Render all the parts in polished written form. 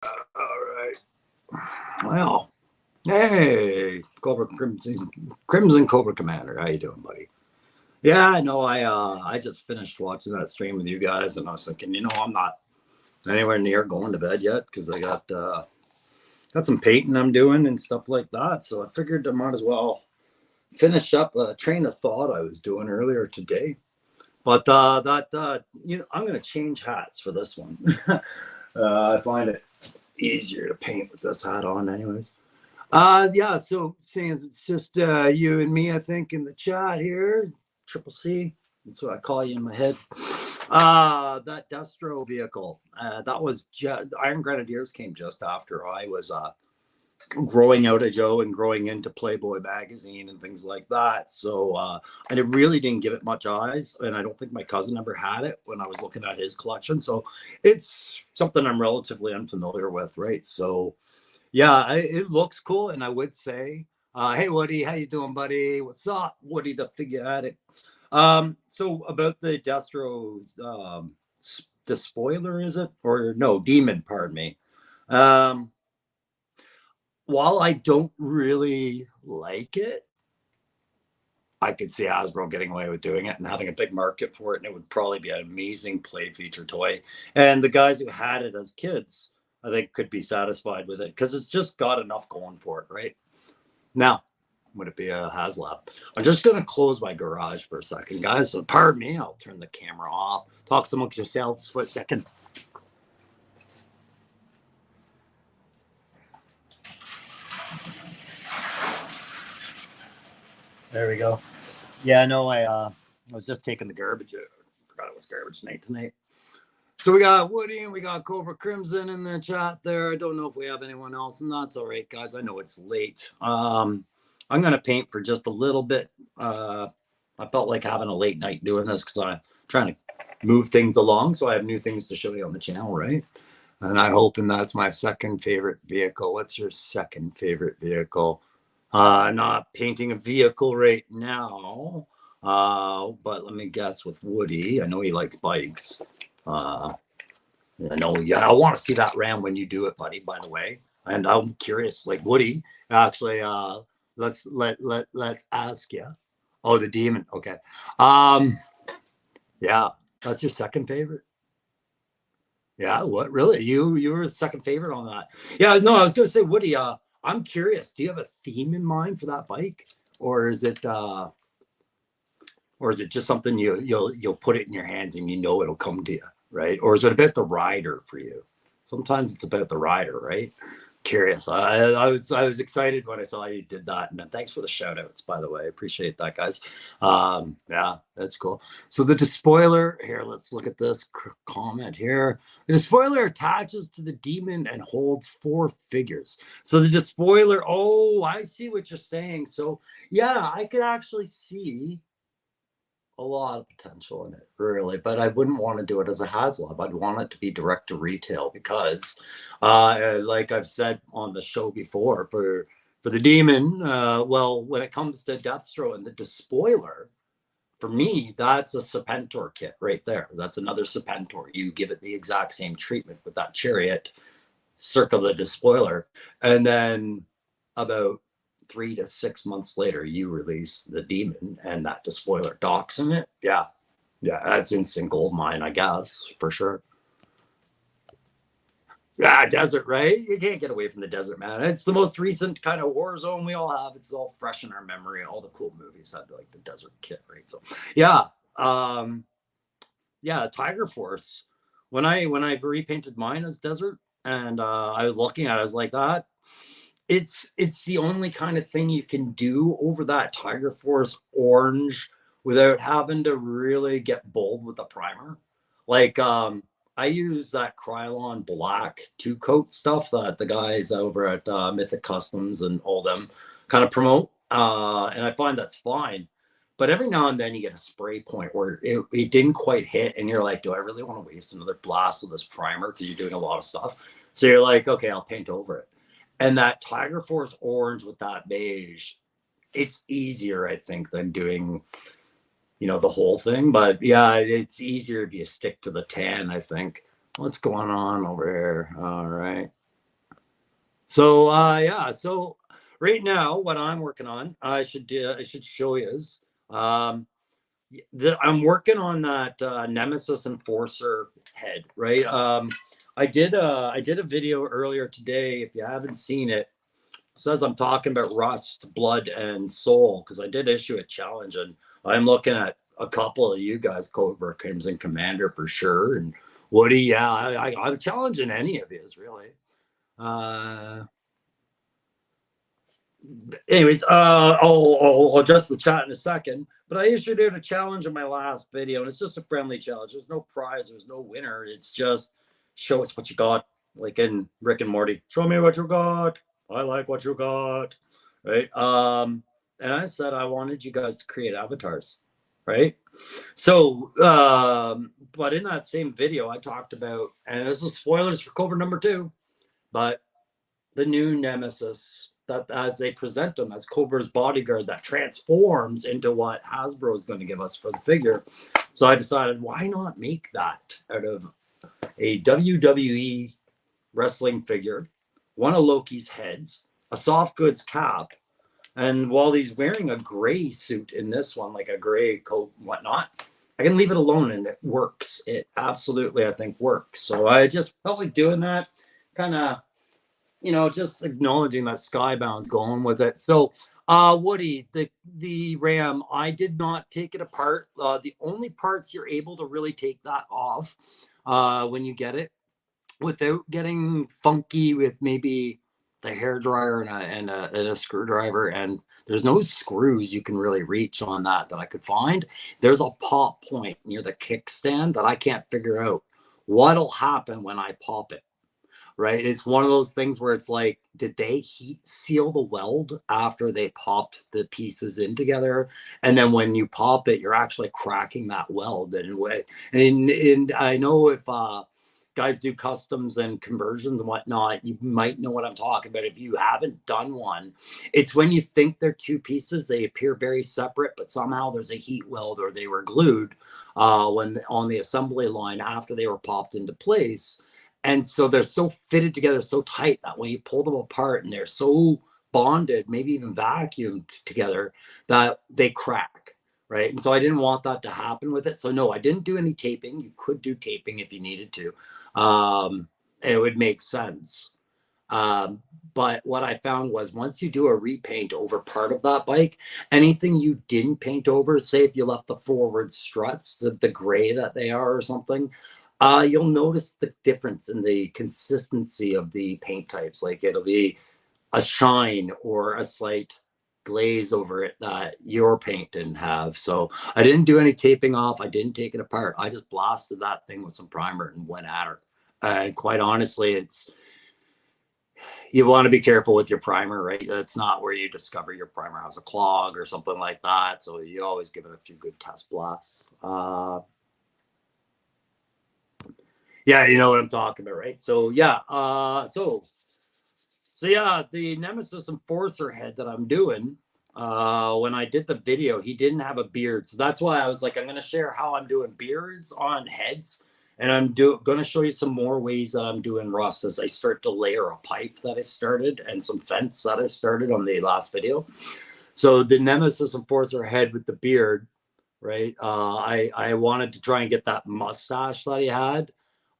All right. Well, hey, Cobra Crimson Cobra Commander. How you doing, buddy? Yeah, I know. I just finished watching that stream with you guys, and I was thinking, I'm not anywhere near going to bed yet because I got some painting I'm doing and stuff like that. So I figured I might as well finish up a train of thought I was doing earlier today. But I'm going to change hats for this one. I find it easier to paint with this hat on, anyways. Yeah, so seeing as it's just you and me, I think, in the chat here, Triple C, that's what I call you in my head. That Destro vehicle, that was just Iron Grenadiers came just after I was growing out of Joe and growing into Playboy magazine and things like that. So I really didn't give it much eyes, and I don't think my cousin ever had it when I was looking at his collection. So it's something I'm relatively unfamiliar with, right? So yeah, it looks cool, and I would say, hey Woody, how you doing, buddy? What's up, Woody the figure addict? So about the Destro, the spoiler, is it or no demon? Pardon me. Um, while I don't really like it, I could see Hasbro getting away with doing it and having a big market for it, and it would probably be an amazing play feature toy. And the guys who had it as kids, I think, could be satisfied with it because it's just got enough going for it, right? Now, would it be a HasLab? I'm just going to close my garage for a second, guys. So pardon me, I'll turn the camera off. Talk amongst yourselves for a second. There we go. Yeah, no, I was just taking the garbage out. I forgot it was garbage night tonight. So we got Woody and we got Cobra Crimson in the chat there. I don't know if we have anyone else, and that's all right, guys. I know it's late. I'm going to paint for just a little bit. I felt like having a late night doing this because I'm trying to move things along, so I have new things to show you on the channel, right? And I hope, and that's my second favorite vehicle. What's your second favorite vehicle? Not painting a vehicle right now, but let me guess with Woody. I know he likes bikes. I know, yeah, I want to see that Ram when you do it, buddy, by the way. And I'm curious, like Woody, actually, let's ask you. Oh, the demon. Okay. Yeah, that's your second favorite. Yeah, what really? You were the second favorite on that. Yeah, no, I was gonna say, Woody, I'm curious, do you have a theme in mind for that bike? Or is it just something you'll put it in your hands and it'll come to you, right? Or is it about the rider for you? Sometimes it's about the rider, right? Curious. I was excited when I saw you did that, and thanks for the shout outs, by the way. I appreciate that, guys. Yeah, that's cool. So the despoiler here, let's look at this comment here. The despoiler attaches to the demon and holds 4 figures. So the despoiler, oh, I see what you're saying. So yeah, I could actually see a lot of potential in it, really, but I wouldn't want to do it as a HasLab. I'd want it to be direct to retail because, like I've said on the show before, for the demon, well, when it comes to Deathstroke and the despoiler, for me, that's a Serpentor kit right there. That's another Serpentor. You give it the exact same treatment with that chariot, circle the despoiler, and then about 3 to 6 months later, you release the demon and that despoiler docks in it. Yeah, that's instant gold mine, I guess, for sure. Yeah, desert, right? You can't get away from the desert, man. It's the most recent kind of war zone we all have. It's all fresh in our memory. All the cool movies had like the desert kit, right? So, yeah, yeah, Tiger Force. When I repainted mine as desert, and I was looking at it, I was like, that it's the only kind of thing you can do over that Tiger Force orange without having to really get bold with the primer. Like I use that Krylon black 2-coat stuff that the guys over at Mythic Customs and all them kind of promote, and I find that's fine. But every now and then you get a spray point where it didn't quite hit, and you're like, do I really want to waste another blast of this primer because you're doing a lot of stuff? So you're like, okay, I'll paint over it. And that Tiger Force orange with that beige, it's easier, I think, than doing, the whole thing. But yeah, it's easier if you stick to the tan, I think. What's going on over here? All right. So yeah, so right now what I'm working on, I should show you is um I'm working on that Nemesis Enforcer head, right? I did a video earlier today. If you haven't seen it, says I'm talking about Rust, Blood, and Soul because I did issue a challenge, and I'm looking at a couple of you guys, Cobra Crimson Commander for sure, and Woody. Yeah, I'm challenging any of yous really. Uh, Anyways, I'll adjust the chat in a second. But I issued out a challenge in my last video, and it's just a friendly challenge. There's no prize, there's no winner. It's just show us what you got, like in Rick and Morty. Show me what you got. I like what you got, right? And I said I wanted you guys to create avatars, right? So, but in that same video, I talked about, and this is spoilers for Cobra number 2, but the new Nemesis that as they present them as Cobra's bodyguard that transforms into what Hasbro is going to give us for the figure. So I decided, why not make that out of a WWE wrestling figure, one of Loki's heads, a soft goods cap, and while he's wearing a gray suit in this one, like a gray coat and whatnot, I can leave it alone and it works. It absolutely, I think, works. So I just felt like doing that, kind of, just acknowledging that Skybound's going with it. So, Woody, the RAM, I did not take it apart. The only parts you're able to really take that off when you get it, without getting funky with maybe the hair dryer and a screwdriver, and there's no screws you can really reach on that I could find. There's a pop point near the kickstand that I can't figure out what'll happen when I pop it. Right? It's one of those things where it's like, did they heat seal the weld after they popped the pieces in together? And then when you pop it, you're actually cracking that weld. And I know if guys do customs and conversions and whatnot, you might know what I'm talking about. If you haven't done one, it's when you think they're two pieces, they appear very separate, but somehow there's a heat weld or they were glued when on the assembly line after they were popped into place. And so they're so fitted together so tight that when you pull them apart and they're so bonded, maybe even vacuumed together, that they crack, right? And so I didn't want that to happen with it. So no, I didn't do any taping. You could do taping if you needed to. It would make sense. But what I found was once you do a repaint over part of that bike, anything you didn't paint over, say if you left the forward struts, the gray that they are or something, you'll notice the difference in the consistency of the paint types. Like it'll be a shine or a slight glaze over it that your paint didn't have. So I didn't do any taping off. I didn't take it apart. I just blasted that thing with some primer and went at her. And quite honestly, you want to be careful with your primer, right? That's not where you discover your primer has a clog or something like that. So you always give it a few good test blasts. Yeah, you know what I'm talking about, right? So yeah, so yeah, the Nemesis Enforcer head that I'm doing, when I did the video, he didn't have a beard. So that's why I was like, I'm gonna share how I'm doing beards on heads. And I'm gonna show you some more ways that I'm doing rust as I start to layer a pipe that I started and some fence that I started on the last video. So the Nemesis Enforcer head with the beard, right? I wanted to try and get that mustache that he had.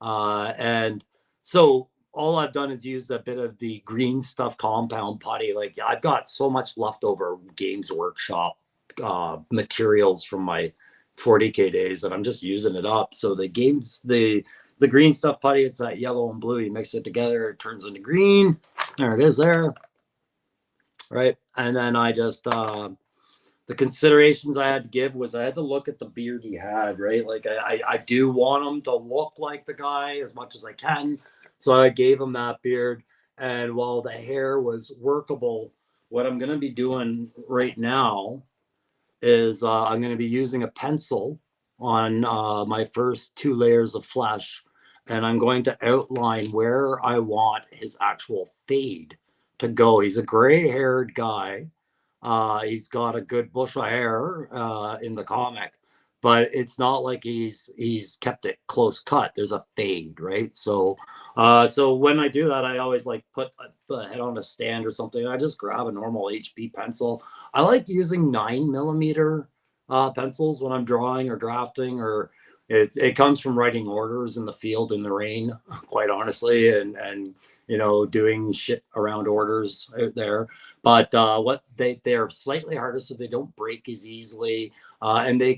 And so all I've done is used a bit of the green stuff compound putty. Like I've got so much leftover Games Workshop materials from my 40K days that I'm just using it up. So the green stuff putty, it's that yellow and blue. You mix it together, it turns into green. There it is there. Right. And then I just the considerations I had to give was I had to look at the beard he had, right? Like I do want him to look like the guy as much as I can. So I gave him that beard. And while the hair was workable, what I'm going to be doing right now is I'm going to be using a pencil on my first 2 layers of flesh. And I'm going to outline where I want his actual fade to go. He's a gray haired guy. He's got a good bush of hair in the comic, but it's not like he's kept it close cut. There's a fade, right? So when I do that, I always like put the head on a stand or something. I just grab a normal HB pencil. I like using 9 millimeter pencils when I'm drawing or drafting, or it comes from writing orders in the field in the rain, quite honestly, and doing shit around orders out there. But what they're slightly harder, so they don't break as easily, and they're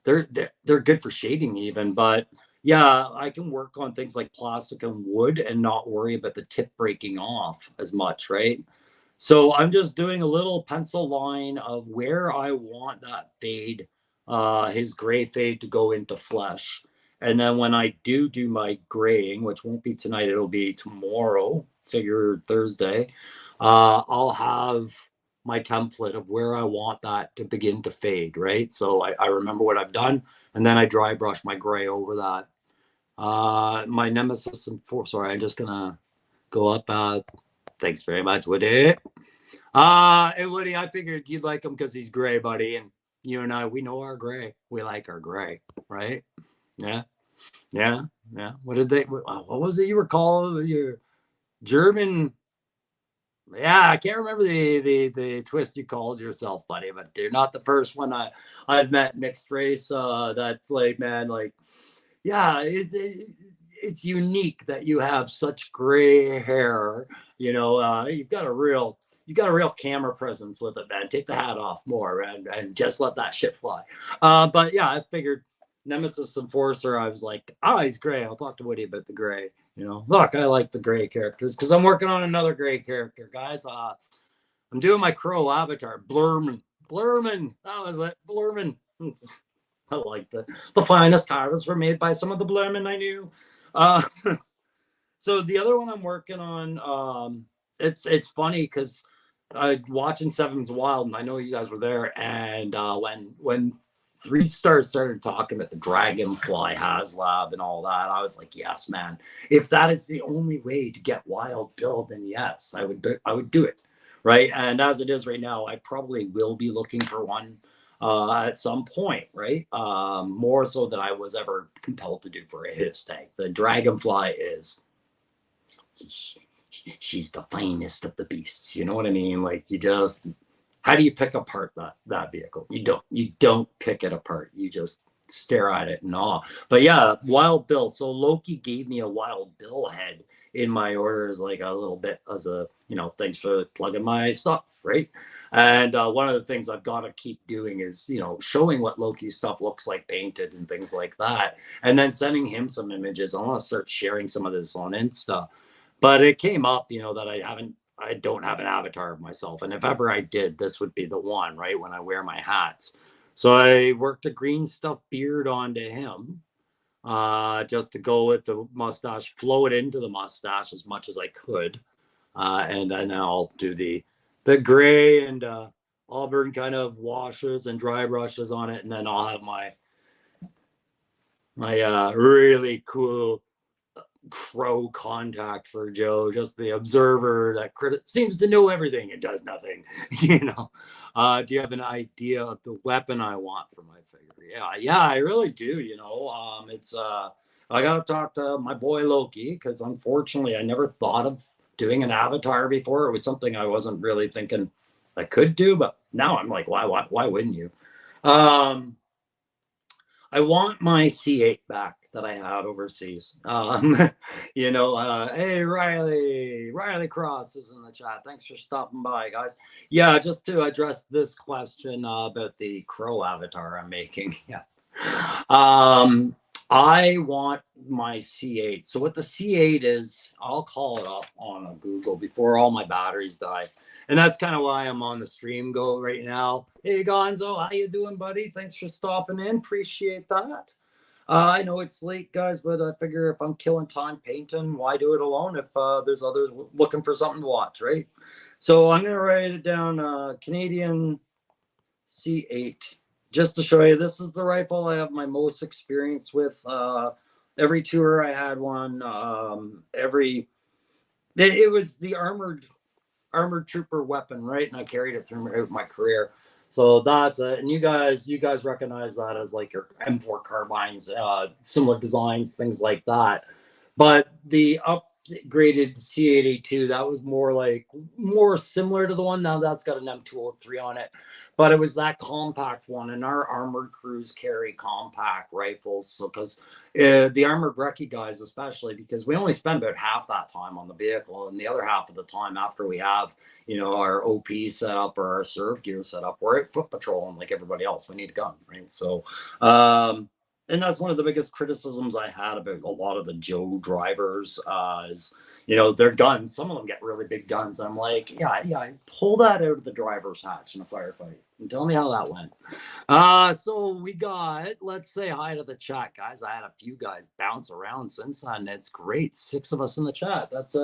good for shading even. But yeah, I can work on things like plastic and wood and not worry about the tip breaking off as much, right? So I'm just doing a little pencil line of where I want that fade, his gray fade, to go into flesh. And then when I do my graying, which won't be tonight, it'll be tomorrow, figure Thursday, I'll have my template of where I want that to begin to fade, right? So I remember what I've done, and then I dry brush my gray over that. My nemesis and four, sorry, I'm just gonna go up. Thanks very much, Woody. And Woody, I figured you'd like him because he's gray, buddy. And you and I, we know our gray. We like our gray, right? Yeah, yeah, yeah. What was it you were called? Your German. Yeah, I can't remember the twist you called yourself, buddy, but you're not the first one I've met mixed race. That's like, man, like, yeah, it's unique that you have such gray hair. You've got a real camera presence with it, man. Take the hat off more and just let that shit fly. But yeah, I figured Nemesis Enforcer, I was like, he's gray. I'll talk to Woody about the gray. Look, I like the gray characters because I'm working on another gray character, guys. I'm doing my crow avatar, Blurman. Blurman, that was it, Blurman. I like the finest artists were made by some of the Blurman I knew. Uh, so the other one I'm working on, it's funny because watching Seven's Wild, and I know you guys were there, and when 3 Stars started talking about the Dragonfly HasLab and all that, I was like, yes, man. If that is the only way to get Wild Bill, then yes, I would do it, right? And as it is right now, I probably will be looking for one at some point, right? More so than I was ever compelled to do for a his tank. The Dragonfly is she's the finest of the beasts. You know what I mean? Like, how do you pick apart that vehicle? You don't pick it apart. You just stare at it in awe. But yeah, Wild Bill. So Loki gave me a Wild Bill head in my orders, like a little bit as a, thanks for plugging my stuff, right? And one of the things I've got to keep doing is, showing what Loki's stuff looks like painted and things like that. And then sending him some images. I want to start sharing some of this on Insta. But it came up, that I don't have an avatar of myself. And if ever I did, this would be the one, right? When I wear my hats. So I worked a green stuff beard onto him, just to go with the mustache, flow it into the mustache as much as I could. And then I'll do the gray and auburn kind of washes and dry brushes on it. And then I'll have my really cool crow contact for Joe, just the observer that seems to know everything and does nothing. Do you have an idea of the weapon I want for my figure? Yeah, I really do. It's I gotta talk to my boy Loki, because unfortunately I never thought of doing an avatar before. It was something I wasn't really thinking I could do, but now I'm like, why wouldn't you? I want my C8 back that I had overseas. Hey, Riley Cross is in the chat. Thanks for stopping by, guys. Yeah, just to address this question about the crow avatar I'm making. Yeah. I want my C8. So what the C8 is, I'll call it up on Google before all my batteries die. And that's kind of why I'm on the stream go right now. Hey, Gonzo, how you doing, buddy? Thanks for stopping in. Appreciate that. I know it's late, guys, but I figure if I'm killing time painting, why do it alone if there's others looking for something to watch, right? So I'm going to write it down, Canadian C8. Just to show you, this is the rifle I have my most experience with. Every tour I had one. It was the armored trooper weapon, right? And I carried it throughout my career. So that's it. And you guys recognize that as like your M4 carbines, similar designs, things like that. But the upgraded C882, that was more similar to the one. Now that's got an M203 on it, but it was that compact one. And our armored crews carry compact rifles. So because the armored recce guys, especially because we only spend about half that time on the vehicle, and the other half of the time after we have our OP set up or our serve gear set up, we're at foot patrolling like everybody else. We need a gun, right? So, and that's one of the biggest criticisms I had about a lot of the Joe drivers is, their guns. Some of them get really big guns. I'm like, yeah, pull that out of the driver's hatch in a firefight and tell me how that went. So we got, let's say hi to the chat, guys. I had a few guys bounce around since then. It's great. 6 of us in the chat. That's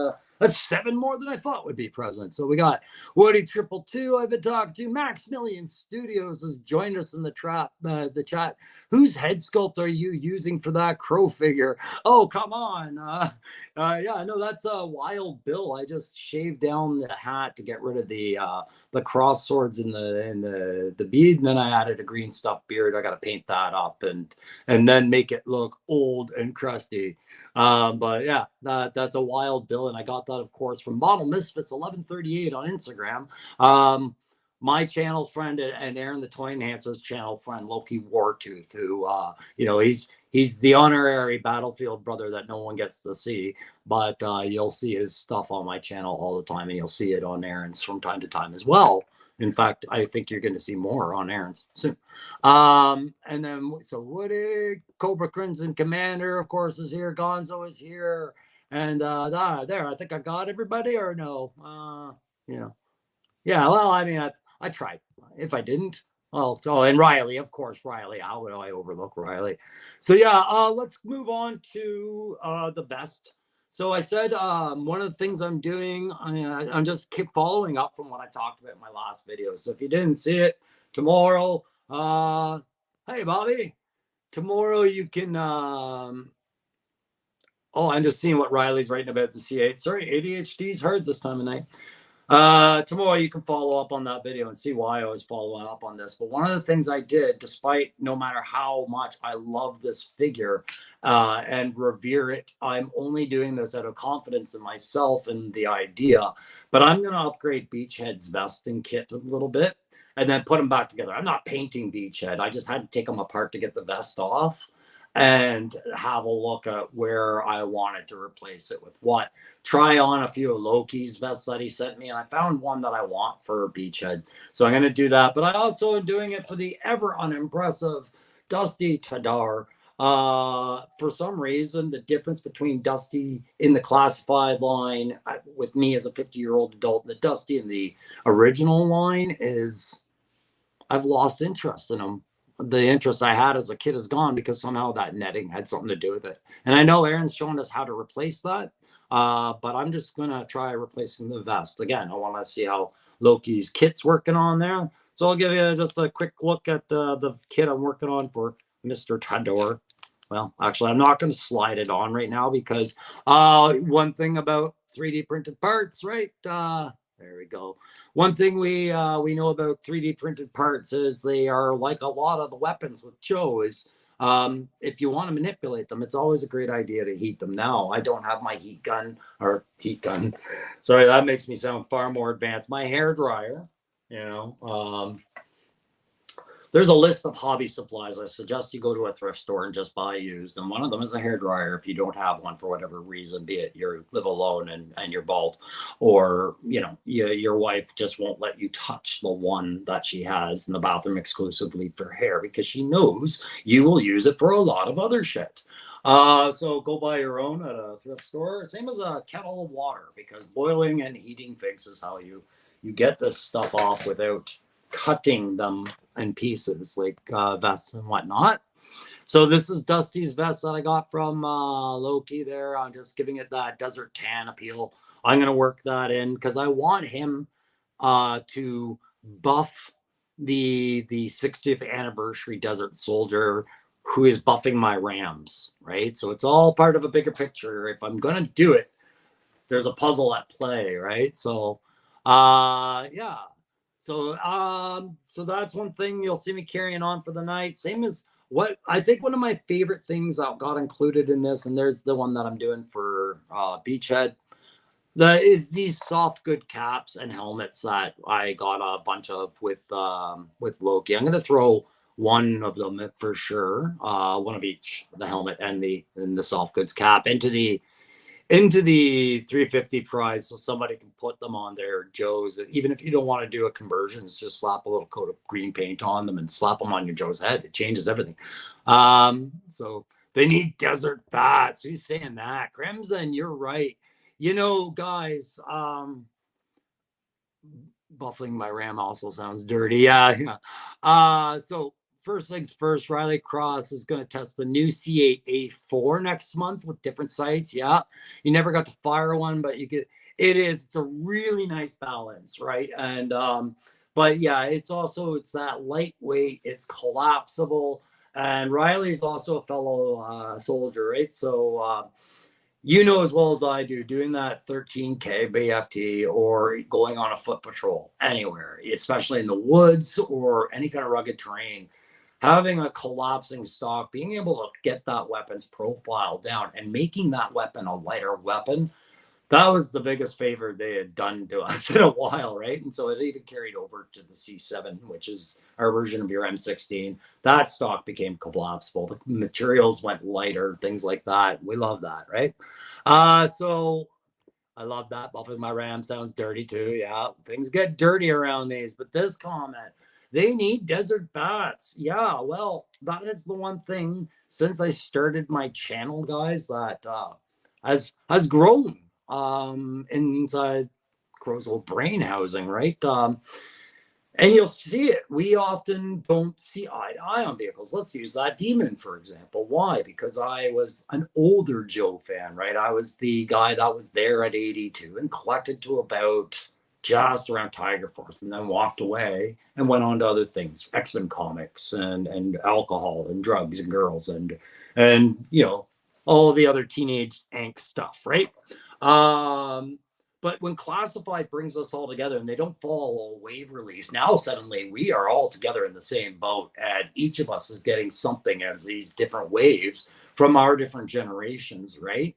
7 more than I thought would be present. So we got Woody 222 I've been talking to. Maximilian Studios has joined us in the chat. Whose head sculpt are you using for that crow figure? Oh, come on. Yeah, no, that's a Wild Bill. I just shaved down the hat to get rid of the cross swords and the bead, and then I added a green stuffed beard. I got to paint that up and then make it look old and crusty. But yeah, that's a Wild Bill, and I got that, of course, from Model Misfits 1138 on Instagram. My channel friend and Aaron the Toy Enhancer's channel friend, Loki Wartooth, who he's the honorary Battlefield brother that no one gets to see, but you'll see his stuff on my channel all the time, and you'll see it on Aaron's from time to time as well. In fact, I think you're going to see more on Aaron's soon. And then, so Woody, Cobra Crimson Commander, of course, is here. Gonzo is here. And there, I think I got everybody, or no? Yeah, well, I mean, I tried. If I didn't, and Riley, of course, Riley. How would I overlook Riley? So yeah, let's move on to the vest. So I said one of the things I'm doing, I'm just keep following up from what I talked about in my last video. So if you didn't see it, tomorrow, hey Bobby, tomorrow you can. I'm just seeing what Riley's writing about the C8. Sorry, ADHD's hard this time of night. Tomorrow you can follow up on that video and see why I was following up on this. But one of the things I did, despite no matter how much I love this figure and revere it, I'm only doing this out of confidence in myself and the idea. But I'm going to upgrade Beachhead's vest and kit a little bit and then put them back together. I'm not painting Beachhead. I just had to take them apart to get the vest off and have a look at where I wanted to replace it with what. Try on a few of Loki's vests that he sent me, and I found one that I want for Beachhead. So I'm going to do that. But I also am doing it for the ever unimpressive Dusty Tadar. For some reason, the difference between Dusty in the classified line with me as a 50-year-old adult, the Dusty in the original line is I've lost interest in him. The interest I had as a kid is gone because somehow that netting had something to do with it. And I know Aaron's showing us how to replace that, but I'm just going to try replacing the vest. Again, I want to see how Loki's kit's working on there. So I'll give you just a quick look at the kit I'm working on for Mr. Tador. Well, actually, I'm not going to slide it on right now because one thing about 3D printed parts, right? There we go. One thing we know about 3D printed parts is they are like a lot of the weapons with Joe is if you want to manipulate them, it's always a great idea to heat them. Now, I don't have my heat gun. Sorry, that makes me sound far more advanced. My hair dryer, there's a list of hobby supplies. I suggest you go to a thrift store and just buy used. And one of them is a hairdryer if you don't have one for whatever reason, be it you live alone and you're bald, or your wife just won't let you touch the one that she has in the bathroom exclusively for hair because she knows you will use it for a lot of other shit. So go buy your own at a thrift store. Same as a kettle of water, because boiling and heating things is how you get this stuff off without cutting them in pieces like vests and whatnot. So this is Dusty's vest that I got from Loki there. I'm just giving it that desert tan appeal. I'm going to work that in because I want him to buff the 60th anniversary Desert Soldier who is buffing my Rams, right? So it's all part of a bigger picture. If I'm going to do it, there's a puzzle at play, right? So yeah. So that's one thing you'll see me carrying on for the night. Same as what I think one of my favorite things that got included in this, and there's the one that I'm doing for Beachhead. Is these soft good caps and helmets that I got a bunch of with Loki. I'm gonna throw one of them for sure, one of each, the helmet and the soft goods cap into the 350 prize, so somebody can put them on their Joes. Even if you don't want to do a conversion, just slap a little coat of green paint on them and slap them on your Joe's head. It changes everything. So they need desert bats. Who's saying that? Crimson, you're right. You know, guys, buffling my ram also sounds dirty. Yeah. So first things first, Riley Cross is going to test the new C8A4 next month with different sights. Yeah. You never got to fire one, but you get it's a really nice balance, right? And but yeah, it's that lightweight, it's collapsible. And Riley's also a fellow soldier, right? So you know as well as I do, doing that 13K BFT or going on a foot patrol anywhere, especially in the woods or any kind of rugged terrain, having a collapsing stock, being able to get that weapon's profile down and making that weapon a lighter weapon, that was the biggest favor they had done to us in a while, right? And so it even carried over to the C7, which is our version of your M16. That stock became collapsible. The materials went lighter, things like that. We love that, right? So I love that. Buffing my ram sounds dirty too. Yeah, things get dirty around these. But this comment, they need desert bats. Yeah, well, that is the one thing since I started my channel, guys, that has grown inside Crow's old brain housing, right? And you'll see it. We often don't see eye to eye on vehicles. Let's use that Demon, for example. Why? Because I was an older Joe fan, right? I was the guy that was there at 82 and collected to about just around Tiger Force and then walked away and went on to other things, X-Men comics and alcohol and drugs and girls and you know, all the other teenage angst stuff, right? But when Classified brings us all together and they don't follow a wave release, now suddenly we are all together in the same boat, and each of us is getting something out of these different waves from our different generations, right?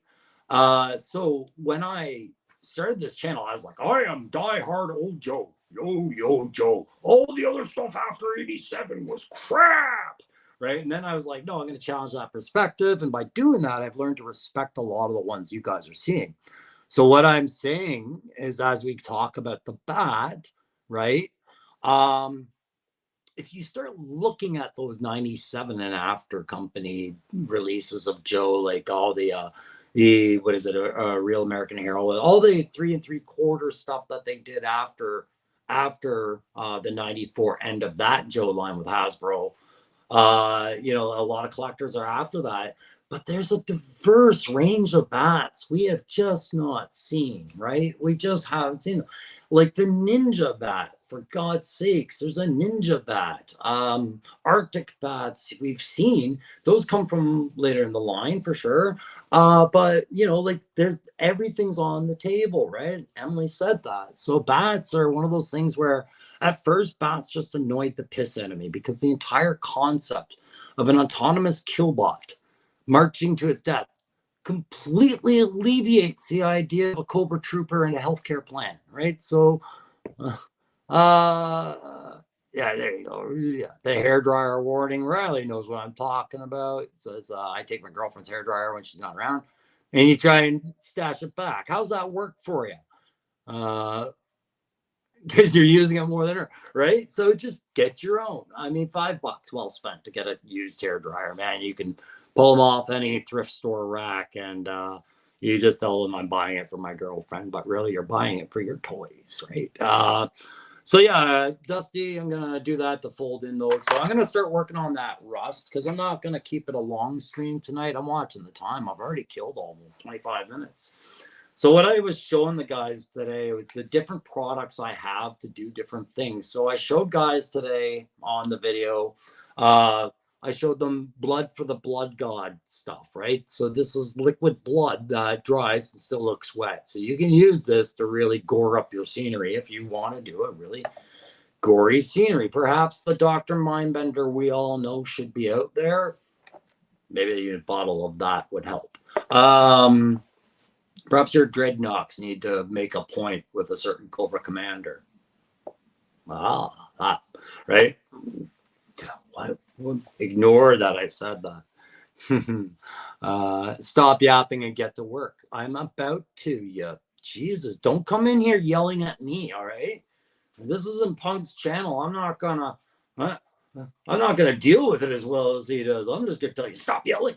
So when I started this channel, I was like, I am diehard old Joe. Yo, Joe. All the other stuff after 87 was crap. Right. And then I was like, no, I'm going to challenge that perspective. And by doing that, I've learned to respect a lot of the ones you guys are seeing. So what I'm saying is, as we talk about the bat, right? If you start looking at those 97 and after company releases of Joe, like all the what is it, a Real American Hero, all the 3 3/4 stuff that they did after the 94 end of that Joe line with Hasbro. You know, a lot of collectors are after that, but there's a diverse range of bats we have just not seen, right? We just haven't seen them. Like the ninja bat, for God's sakes, there's a ninja bat. Arctic bats we've seen, those come from later in the line for sure. But you know, like there's everything's on the table, right? Emily said that. So bats are one of those things where at first, bats just annoyed the piss out of me because the entire concept of an autonomous killbot marching to its death completely alleviates the idea of a Cobra Trooper and a healthcare plan, right? So, yeah, there you go. Yeah, the hairdryer warning. Riley knows what I'm talking about. It says, I take my girlfriend's hairdryer when she's not around, and you try and stash it back. How's that work for you? Because you're using it more than her, right? So just get your own. I mean, $5 well spent to get a used hair dryer, man. You can pull them off any thrift store rack, and you just tell them I'm buying it for my girlfriend, but really you're buying it for your toys, right? So yeah, Dusty, I'm gonna do that to fold in those. So I'm gonna start working on that rust because I'm not gonna keep it a long stream tonight. I'm watching the time. I've already killed almost 25 minutes. So what I was showing the guys today was the different products I have to do different things. So I showed guys today on the video, I showed them blood for the blood god stuff, right? So this is liquid blood that dries and still looks wet. So you can use this to really gore up your scenery if you want to do a really gory scenery. Perhaps the Dr. Mindbender we all know should be out there. Maybe a bottle of that would help. Perhaps your dreadnoks need to make a point with a certain Cobra commander. Right? What? Ignore that I said that. Stop yapping and get to work. I'm about to, you. Jesus, don't come in here yelling at me, all right? This isn't Punk's channel. I'm not gonna deal with it as well as he does. I'm just gonna tell you, stop yelling.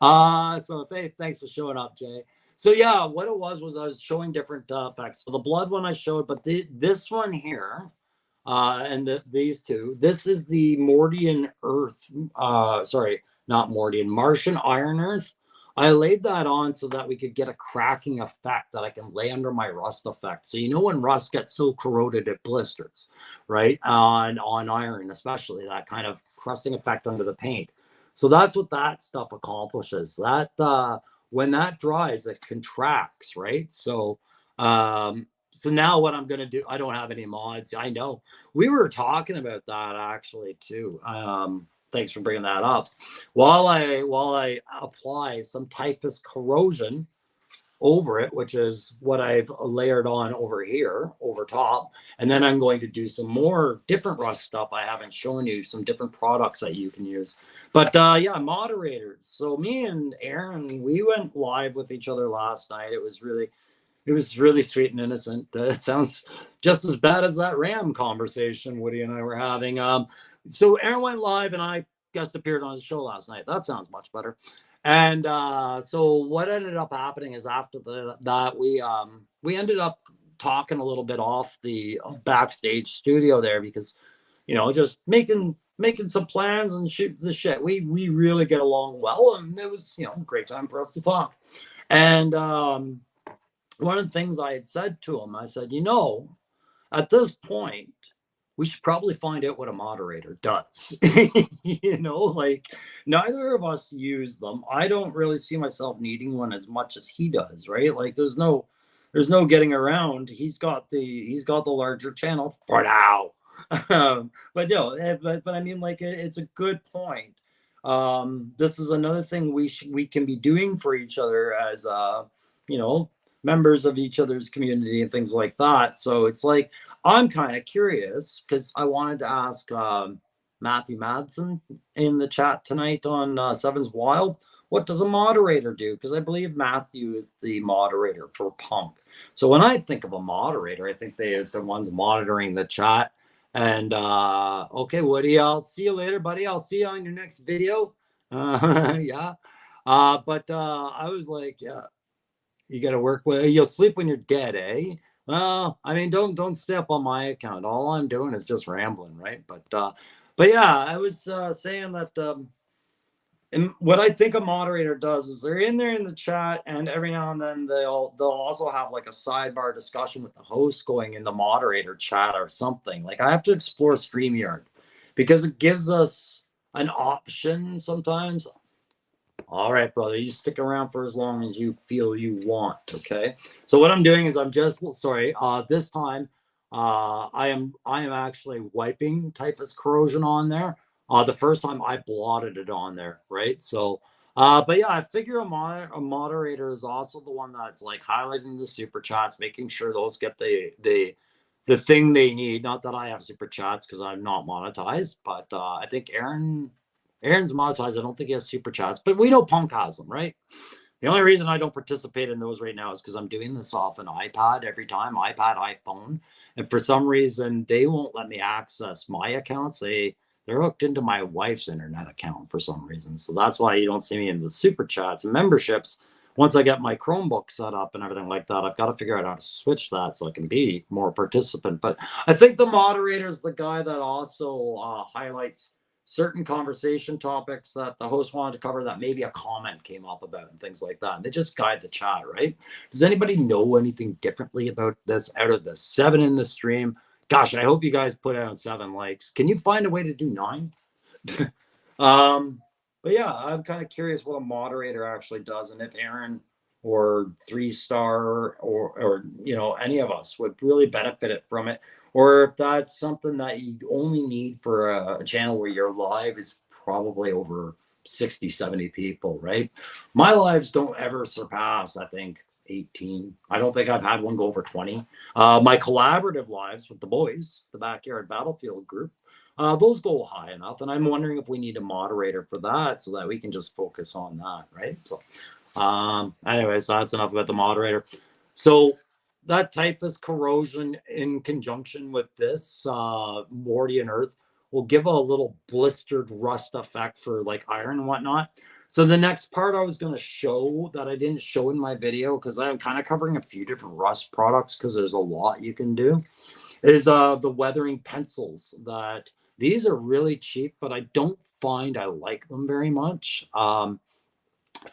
So thanks for showing up, Jay. So yeah, what it was I was showing different effects. So the blood one I showed, but this one here, and these two. This is the Mordian Earth. Sorry, not Mordian, Martian Iron Earth. I laid that on so that we could get a cracking effect that I can lay under my rust effect. So you know when rust gets so corroded it blisters, right? On iron, especially that kind of crusting effect under the paint. So that's what that stuff accomplishes. That when that dries, it contracts, right? So so now what I'm going to do, I don't have any mods. I know we were talking about that actually too. Thanks for bringing that up. While I apply some typhus corrosion over it, which is what I've layered on over here, over top, and then I'm going to do some more different rust stuff I haven't shown you, some different products that you can use. But yeah, moderators. So me and Aaron, we went live with each other last night. It was really sweet and innocent. It sounds just as bad as that RAM conversation Woody and I were having. So Aaron went live and I guest appeared on his show last night. That sounds much better. And so what ended up happening is after that we ended up talking a little bit off the backstage studio there because, you know, just making some plans and shoot the shit. We really get along well, and it was, you know, a great time for us to talk. And one of the things I had said to him, I said, you know, at this point, we should probably find out what a moderator does. You know, like neither of us use them. I don't really see myself needing one as much as he does, right? Like there's no getting around. He's got the larger channel for now. But no, but I mean, like it's a good point. This is another thing we can be doing for each other as you know, members of each other's community and things like that. So it's like I'm kind of curious because I wanted to ask Matthew Madsen in the chat tonight on Sevens Wild, what does a moderator do? Because I believe Matthew is the moderator for Punk. So when I think of a moderator, I think they're the ones monitoring the chat. And okay, Woody, I'll see you later, buddy. I'll see you on your next video. Yeah. But I was like, yeah, you got to work with, you'll sleep when you're dead, eh? Well, I mean, don't step on my account. All I'm doing is just rambling, right? But yeah, I was saying that and what I think a moderator does is they're in there in the chat, and every now and then they'll also have like a sidebar discussion with the host going in the moderator chat or something. Like I have to explore StreamYard because it gives us an option sometimes. All right, brother, you stick around for as long as you feel you want, okay? So what I'm doing is I'm just, sorry, this time I am actually wiping typhus corrosion on there. The first time I blotted it on there, right? So, but yeah, I figure a moderator is also the one that's like highlighting the super chats, making sure those get the thing they need. Not that I have super chats because I'm not monetized, but I think Aaron's monetized. I don't think he has super chats, but we know Punk has them, right? The only reason I don't participate in those right now is because I'm doing this off an iPad every time, iPad, iPhone. And for some reason, they won't let me access my accounts. They're hooked into my wife's internet account for some reason. So that's why you don't see me in the super chats and memberships. Once I get my Chromebook set up and everything like that, I've got to figure out how to switch that so I can be more participant. But I think the moderator is the guy that also highlights certain conversation topics that the host wanted to cover that maybe a comment came up about and things like that. And they just guide the chat, right? Does anybody know anything differently about this out of the 7 in the stream? Gosh, I hope you guys put out 7 likes. Can you find a way to do 9? But yeah, I'm kind of curious what a moderator actually does and if Aaron or 3-star, or you know, any of us would really benefit it from it. Or if that's something that you only need for a channel where your live is probably over 60, 70 people, right? My lives don't ever surpass, I think, 18. I don't think I've had one go over 20. My collaborative lives with the boys, the Backyard Battlefield group, those go high enough. And I'm wondering if we need a moderator for that so that we can just focus on that, right? So, anyways, that's enough about the moderator. So that typhus corrosion in conjunction with this Mordian earth will give a little blistered rust effect for like iron and whatnot. So the next part I was going to show that I didn't show in my video, because I'm kind of covering a few different rust products because there's a lot you can do, is the weathering pencils. That these are really cheap, but I don't find I like them very much.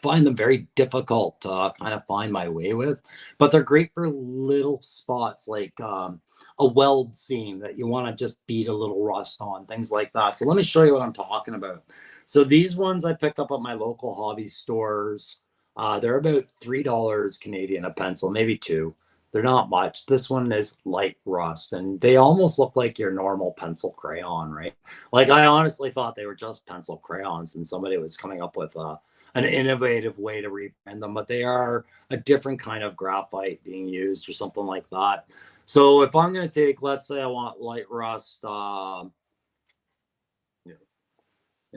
Find them very difficult to kind of find my way with, but they're great for little spots like a weld seam that you want to just beat a little rust on, things like that. So let me show you what I'm talking about. So these ones I picked up at my local hobby stores. They're about $3 Canadian a pencil, maybe two. They're not much. This one is light rust, and they almost look like your normal pencil crayon, right? Like I honestly thought they were just pencil crayons, and somebody was coming up with an innovative way to rebrand them, but they are a different kind of graphite being used or something like that. So if I'm going to take, let's say I want light rust, you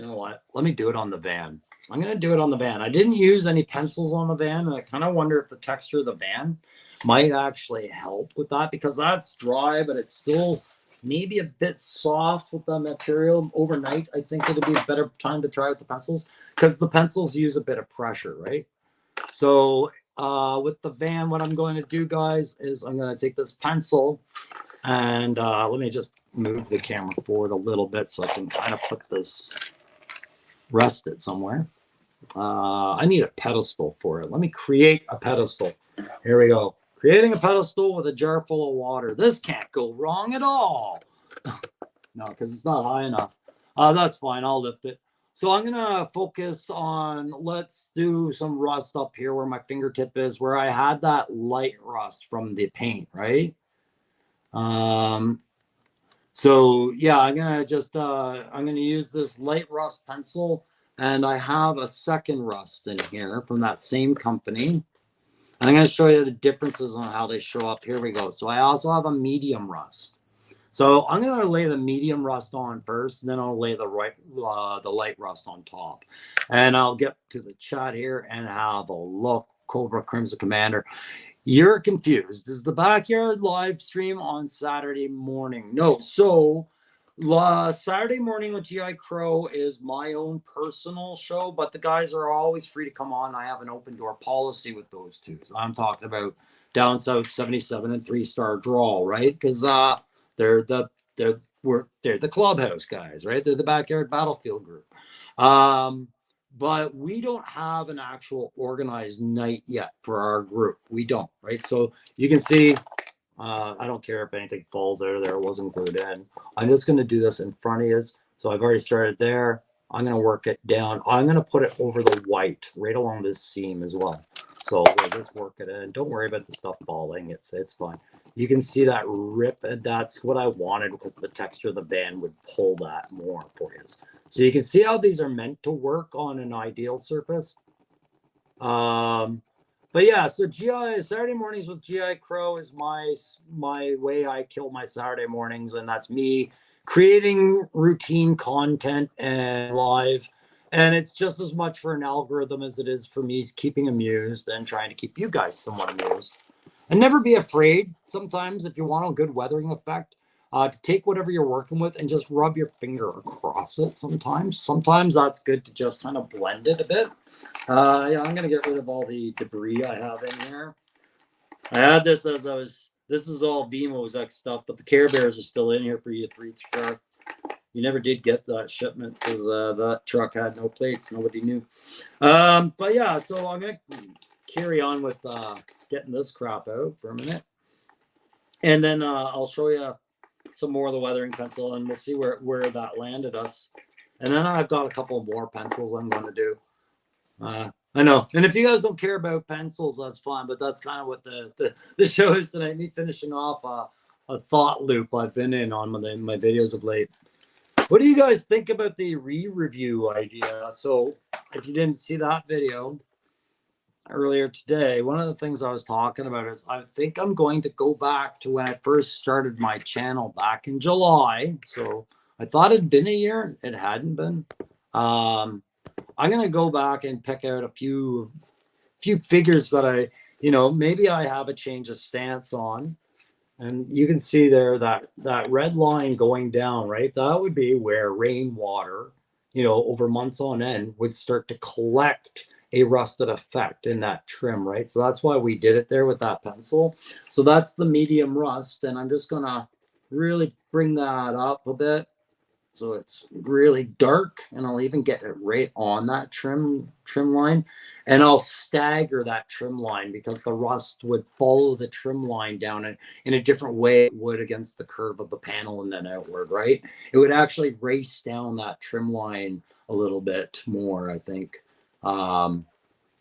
know what? Let me do it on the van. I'm going to do it on the van. I didn't use any pencils on the van, and I kind of wonder if the texture of the van might actually help with that, because that's dry, but it's still maybe a bit soft with the material. Overnight, I think it'd be a better time to try with the pencils, because the pencils use a bit of pressure, right? So with the van, what I'm going to do, guys, is I'm going to take this pencil and let me just move the camera forward a little bit so I can kind of put this, rest it somewhere. I need a pedestal for it. Let me create a pedestal. Here we go. Creating a pedestal with a jar full of water. This can't go wrong at all. No, because it's not high enough. That's fine. I'll lift it. So I'm going to focus on, let's do some rust up here where my fingertip is, where I had that light rust from the paint, right? So yeah, I'm going to just, I'm going to use this light rust pencil, and I have a second rust in here from that same company. I'm going to show you the differences on how they show up. Here we go. So I also have a medium rust. So I'm going to lay the medium rust on first, and then I'll lay the light rust on top. And I'll get to the chat here and have a look. Cobra Crimson Commander. You're confused. Is the backyard live stream on Saturday morning? No. So Saturday morning with GI Crow is my own personal show, but the guys are always free to come on. I have an open door policy with those two. So I'm talking about Down South 77 and 3-star draw, right? Because they're the clubhouse guys, right? They're the Backyard Battlefield group. But we don't have an actual organized night yet for our group. We don't, right? So you can see, I don't care if anything falls out of there, it wasn't glued in. I'm just going to do this in front of you. So I've already started there. I'm going to work it down. I'm going to put it over the white right along this seam as well. So we'll just work it in. Don't worry about the stuff falling. It's fine. You can see that rip, and that's what I wanted because the texture of the band would pull that more for you. So you can see how these are meant to work on an ideal surface. But yeah, so GI Saturday mornings with GI Crow is my way I kill my Saturday mornings, and that's me creating routine content and live. And it's just as much for an algorithm as it is for me keeping amused and trying to keep you guys somewhat amused. And never be afraid, sometimes, if you want a good weathering effect, to take whatever you're working with and just rub your finger across it sometimes. Sometimes that's good to just kind of blend it a bit. Yeah, I'm going to get rid of all the debris I have in here. I had this as this is all VMOZX stuff, but the Care Bears are still in here for you, 3-star. You never did get that shipment because that truck had no plates. Nobody knew. But yeah, so I'm going to carry on with getting this crap out for a minute. And then I'll show you some more of the weathering pencil, and we'll see where that landed us. And then I've got a couple more pencils I'm going to do. I know. And if you guys don't care about pencils, that's fine. But that's kind of what the show is tonight. Me finishing off a thought loop I've been in on my videos of late. What do you guys think about the re-review idea? So if you didn't see that video earlier today, one of the things I was talking about is I think I'm going to go back to when I first started my channel back in July. So I thought it'd been a year. It hadn't been. I'm going to go back and pick out a few figures that I, maybe I have a change of stance on. And you can see there that red line going down, right? That would be where rainwater, over months on end would start to collect a rusted effect in that trim, right? So that's why we did it there with that pencil. So that's the medium rust. And I'm just going to really bring that up a bit. So it's really dark, and I'll even get it right on that trim line, and I'll stagger that trim line because the rust would follow the trim line down in a different way it would against the curve of the panel and then outward, right? It would actually race down that trim line a little bit more, I think,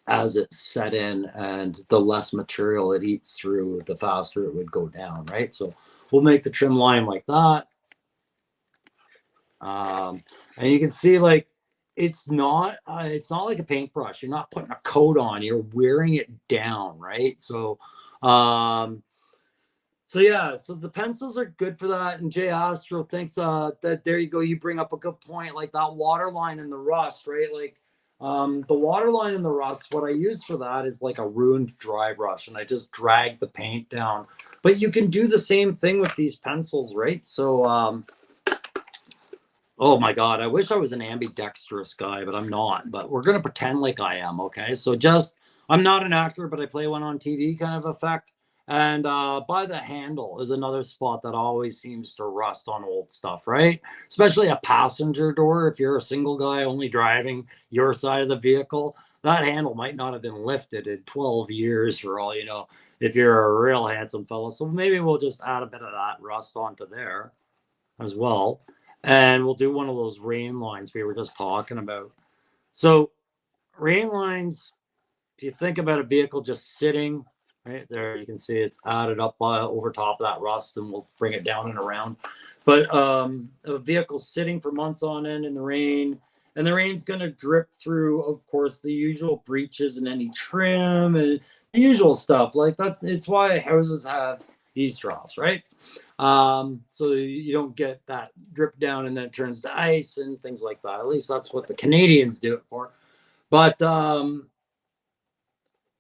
as it set in, and the less material it eats through, the faster it would go down, right? So we'll make the trim line like that. And you can see, like, it's not like a paintbrush. You're not putting a coat on, you're wearing it down, right? So yeah, so the pencils are good for that. And Jay Astro thinks that, there you go, you bring up a good point, like that water line in the rust, right? Like the water line in the rust, what I use for that is like a ruined dry brush, and I just drag the paint down. But you can do the same thing with these pencils, right? So oh my God, I wish I was an ambidextrous guy, but I'm not. But we're going to pretend like I am, okay? So I'm not an actor, but I play one on TV kind of effect. And by the handle is another spot that always seems to rust on old stuff, right? Especially a passenger door. If you're a single guy only driving your side of the vehicle, that handle might not have been lifted in 12 years for all you know, if you're a real handsome fellow. So maybe we'll just add a bit of that rust onto there as well. And we'll do one of those rain lines we were just talking about. So rain lines, if you think about a vehicle just sitting right there, you can see it's added up over top of that rust, and we'll bring it down and around. But a vehicle sitting for months on end in the rain, and the rain's going to drip through, of course, the usual breaches and any trim and the usual stuff. Like it's why houses have eaves troughs, right? So you don't get that drip down and then it turns to ice and things like that. At least that's what the Canadians do it for. But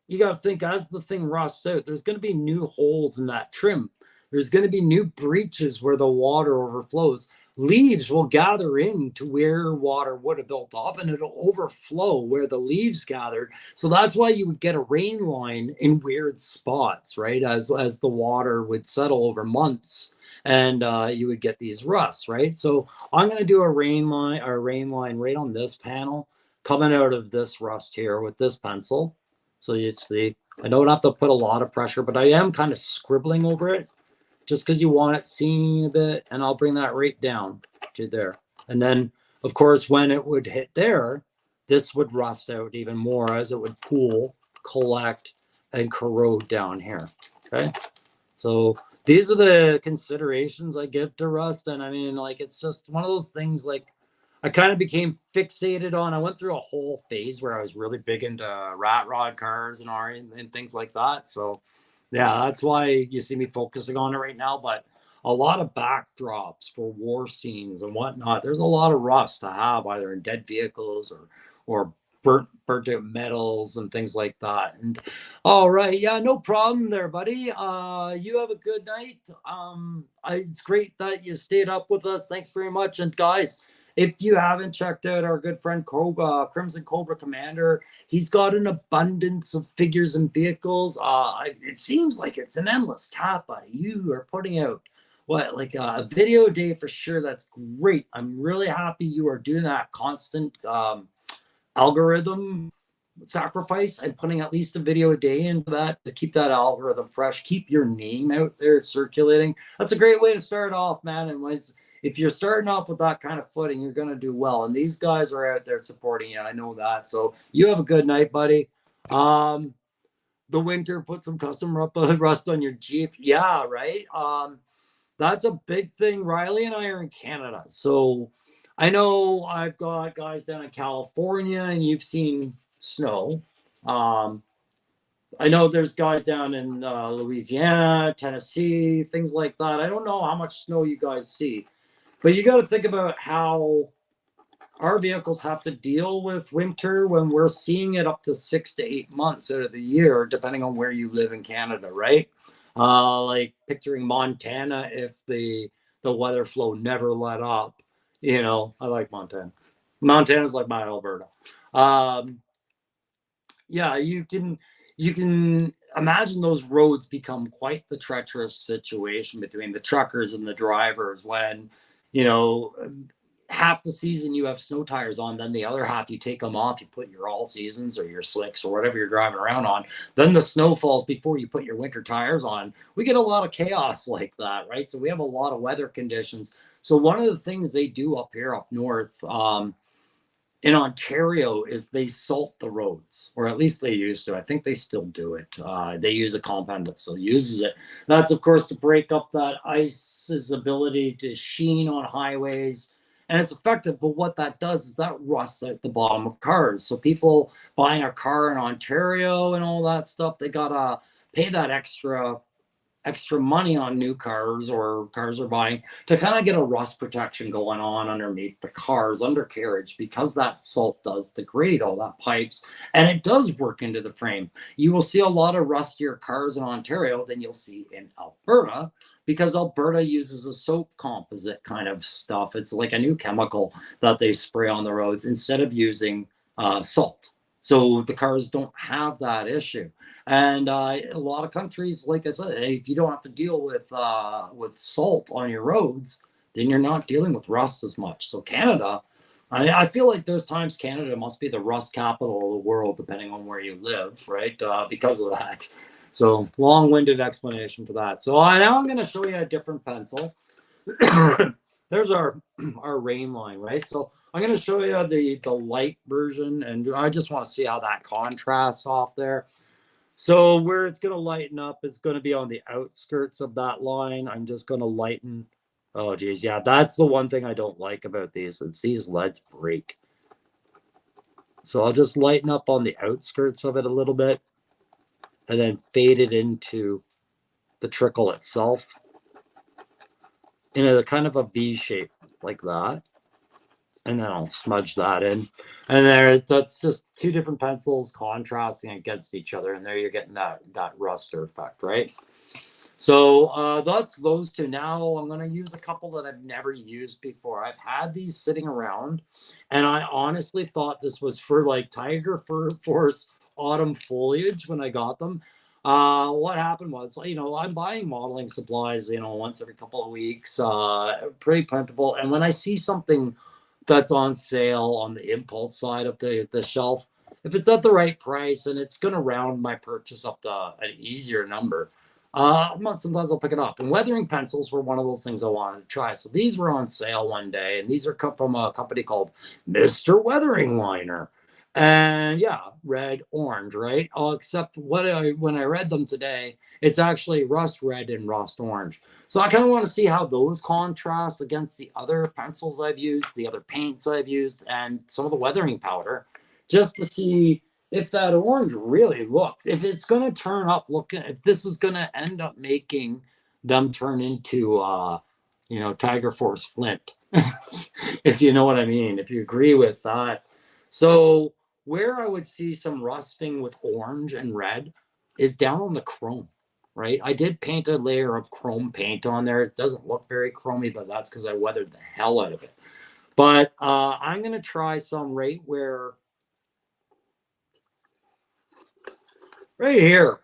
you got to think, as the thing rusts out, there's going to be new holes in that trim. There's going to be new breaches where the water overflows. Leaves will gather in to where water would have built up, and it'll overflow where the leaves gathered. So that's why you would get a rain line in weird spots, right? As the water would settle over months, and you would get these rusts, right? So I'm going to do a rain line right on this panel coming out of this rust here with this pencil. So you'd see, I don't have to put a lot of pressure, but I am kind of scribbling over it just because you want it seen a bit. And I'll bring that right down to there. And then, of course, when it would hit there, this would rust out even more as it would pool, collect, and corrode down here. Okay. So these are the considerations I give to rust. And I mean, like, it's just one of those things, like, I kind of became fixated on. I went through a whole phase where I was really big into rat rod cars and things like that. So, yeah, that's why you see me focusing on it right now. But a lot of backdrops for war scenes and whatnot. There's a lot of rust to have either in dead vehicles or burnt out metals and things like that. And all right, yeah, no problem there, buddy. You have a good night. It's great that you stayed up with us. Thanks very much. And guys, if you haven't checked out our good friend Crimson Cobra Commander, he's got an abundance of figures and vehicles. It seems like it's an endless tap, buddy. You are putting out like a video a day for sure. That's great. I'm really happy you are doing that constant algorithm sacrifice and putting at least a video a day into that to keep that algorithm fresh. Keep your name out there circulating. That's a great way to start off, man. And if you're starting off with that kind of footing, you're going to do well. And these guys are out there supporting you. I know that. So you have a good night, buddy. The winter put some custom rust on your Jeep. Yeah, right. That's a big thing. Riley and I are in Canada. So I know I've got guys down in California and you've seen snow. I know there's guys down in Louisiana, Tennessee, things like that. I don't know how much snow you guys see, but you got to think about how our vehicles have to deal with winter when we're seeing it up to 6 to 8 months out of the year, depending on where you live in Canada, right? Like picturing Montana if the weather flow never let up. You know, I like Montana. Montana's like my Alberta. Yeah, you can imagine those roads become quite the treacherous situation between the truckers and the drivers when, you know, half the season you have snow tires on, then the other half you take them off, you put your all seasons or your slicks or whatever you're driving around on. Then the snow falls before you put your winter tires on. We get a lot of chaos like that, right? So we have a lot of weather conditions. So one of the things they do up here up north, in Ontario is they salt the roads, or at least they used to. I think they still do it. They use a compound that still uses it. That's, of course, to break up that ice's ability to sheen on highways. And it's effective, but what that does is that rusts out the bottom of cars. So people buying a car in Ontario and all that stuff, they gotta pay that extra money on new cars or cars are buying to kind of get a rust protection going on underneath the car's undercarriage because that salt does degrade all that pipes and it does work into the frame. You will see a lot of rustier cars in Ontario than you'll see in Alberta because Alberta uses a soap composite kind of stuff. It's like a new chemical that they spray on the roads instead of using salt. So the cars don't have that issue. And a lot of countries, like I said, if you don't have to deal with salt on your roads, then you're not dealing with rust as much. So Canada, I feel like there's times Canada must be the rust capital of the world, depending on where you live, right? Because of that. So long-winded explanation for that. So now I'm going to show you a different pencil. There's our rain line, right? So I'm going to show you the light version, and I just want to see how that contrasts off there. So where it's going to lighten up is going to be on the outskirts of that line. I'm just going to lighten. Oh, geez. Yeah, that's the one thing I don't like about these. It's these LEDs break. So I'll just lighten up on the outskirts of it a little bit and then fade it into the trickle itself in a kind of a V shape like that. And then I'll smudge that in. And there, that's just two different pencils contrasting against each other. And there you're getting that ruster effect, right? So that's those two. Now I'm going to use a couple that I've never used before. I've had these sitting around, and I honestly thought this was for like Tiger Force autumn foliage when I got them. What happened was, you know, I'm buying modeling supplies, you know, once every couple of weeks, pretty plentiful. And when I see something that's on sale on the impulse side of the shelf, if it's at the right price and it's going to round my purchase up to an easier number, sometimes I'll pick it up. And weathering pencils were one of those things I wanted to try. So these were on sale one day, and these are from a company called Mr. Weathering Liner. And yeah, red, orange, right? Except when I read them today, it's actually rust red and rust orange. So I kind of want to see how those contrast against the other pencils I've used, the other paints I've used, and some of the weathering powder, just to see if that orange really looks, if it's going to turn up looking, if this is going to end up making them turn into, you know, Tiger Force Flint, if you know what I mean, if you agree with that. So where I would see some rusting with orange and red is down on the chrome, right? I did paint a layer of chrome paint on there. It doesn't look very chromy, but that's because I weathered the hell out of it. But I'm going to try some right here.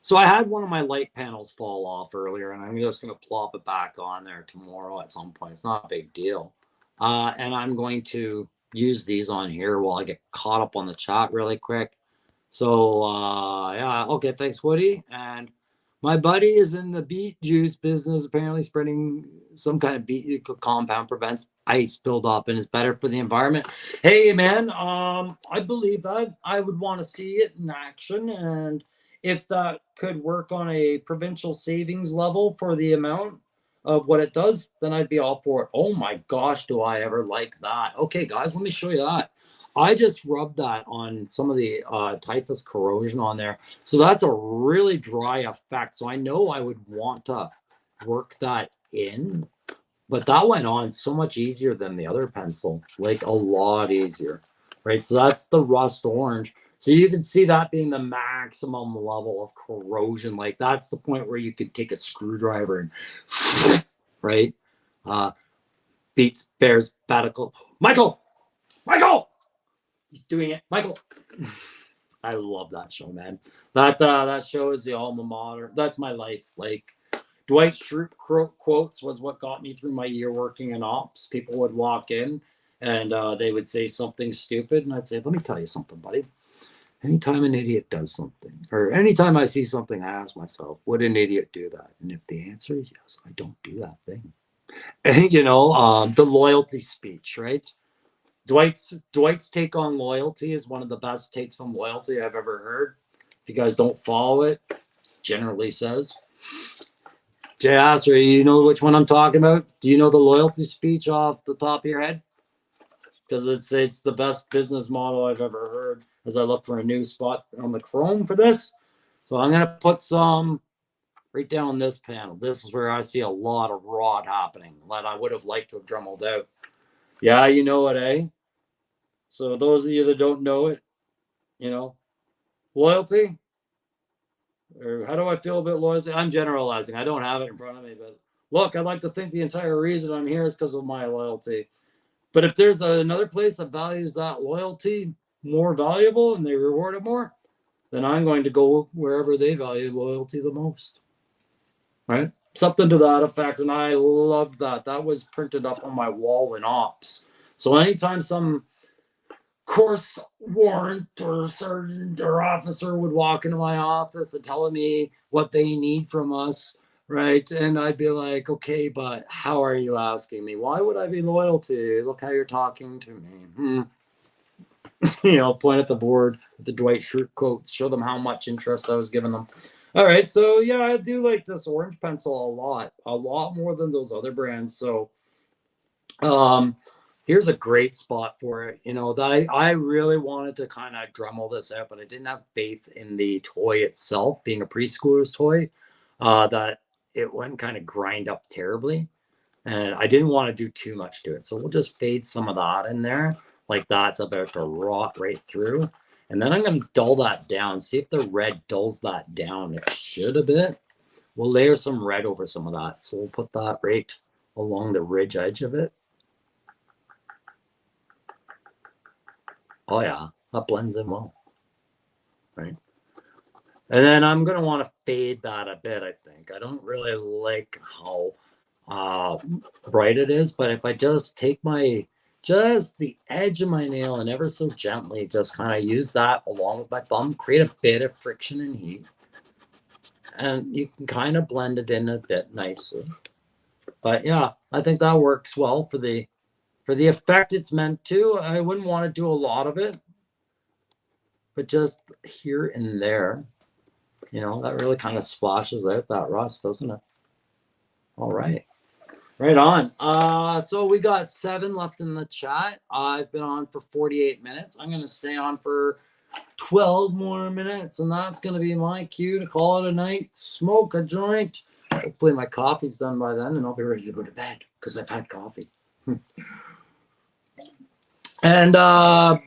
So I had one of my light panels fall off earlier, and I'm just going to plop it back on there tomorrow at some point. It's not a big deal. And I'm going to use these on here while I get caught up on the chat really quick. So yeah, okay, thanks, Woody. And My buddy is in the beet juice business, apparently spreading some kind of beet compound prevents ice buildup and is better for the environment. Hey, man, I believe that. I would want to see it in action. And if that could work on a provincial savings level for the amount of what it does, then I'd be all for it. Oh my gosh, do I ever like that? Okay, guys, let me show you that. I just rubbed that on some of the typhus corrosion on there. So that's a really dry effect. So I know I would want to work that in, but that went on so much easier than the other pencil, like a lot easier, right? So that's the rust orange. So you can see that being the maximum level of corrosion. Like that's the point where you could take a screwdriver and, right? Beats, bears, Batical. Michael! He's doing it. Michael! I love that show, man. That show is the alma mater. That's my life. Like Dwight Schrute quotes was what got me through my year working in ops. People would walk in and they would say something stupid, and I'd say, "Let me tell you something, buddy. Anytime an idiot does something, or anytime I see something, I ask myself, would an idiot do that? And if the answer is yes, I don't do that thing." And, the loyalty speech, right? Dwight's take on loyalty is one of the best takes on loyalty I've ever heard. If you guys don't follow it, generally says, Jay Astor, you know which one I'm talking about? Do you know the loyalty speech off the top of your head? Because it's the best business model I've ever heard as I look for a new spot on the Chrome for this. So I'm going to put some right down on this panel. This is where I see a lot of rot happening that I would have liked to have dremelled out. Yeah, you know it, eh? So those of you that don't know it, loyalty, or how do I feel about loyalty? I'm generalizing. I don't have it in front of me, but look, I'd like to think the entire reason I'm here is because of my loyalty. But if there's another place that values that loyalty more valuable and they reward it more, then I'm going to go wherever they value loyalty the most. Right? Something to that effect. And I love that. That was printed up on my wall in ops. So anytime some course warrant or sergeant or officer would walk into my office and telling me what they need from us, right? And I'd be like, okay, but how are you asking me? Why would I be loyal to you? Look how you're talking to me. Point at the board with the Dwight Schrute quotes, show them how much interest I was giving them. All right, so yeah, I do like this orange pencil a lot more than those other brands. So here's a great spot for it. I really wanted to kind of Dremel this out, but I didn't have faith in the toy itself being a preschooler's toy, that it wouldn't kind of grind up terribly. And I didn't want to do too much to it. So we'll just fade some of that in there. Like that's about to rot right through. And then I'm going to dull that down. See if the red dulls that down. It should a bit. We'll layer some red over some of that. So we'll put that right along the ridge edge of it. Oh yeah, that blends in well, right? And then I'm going to want to fade that a bit, I think. I don't really like how bright it is, but if I just take just the edge of my nail and ever so gently just kind of use that along with my thumb, create a bit of friction and heat, and you can kind of blend it in a bit nicely. But yeah, I think that works well for the effect it's meant to. I wouldn't want to do a lot of it, but just here and there, that really kind of splashes out that rust, doesn't it? All right. Right on. So we got 7 left in the chat. I've been on for 48 minutes. I'm going to stay on for 12 more minutes, and that's going to be my cue to call it a night, smoke a joint. Hopefully my coffee's done by then, and I'll be ready to go to bed because I've had coffee. And to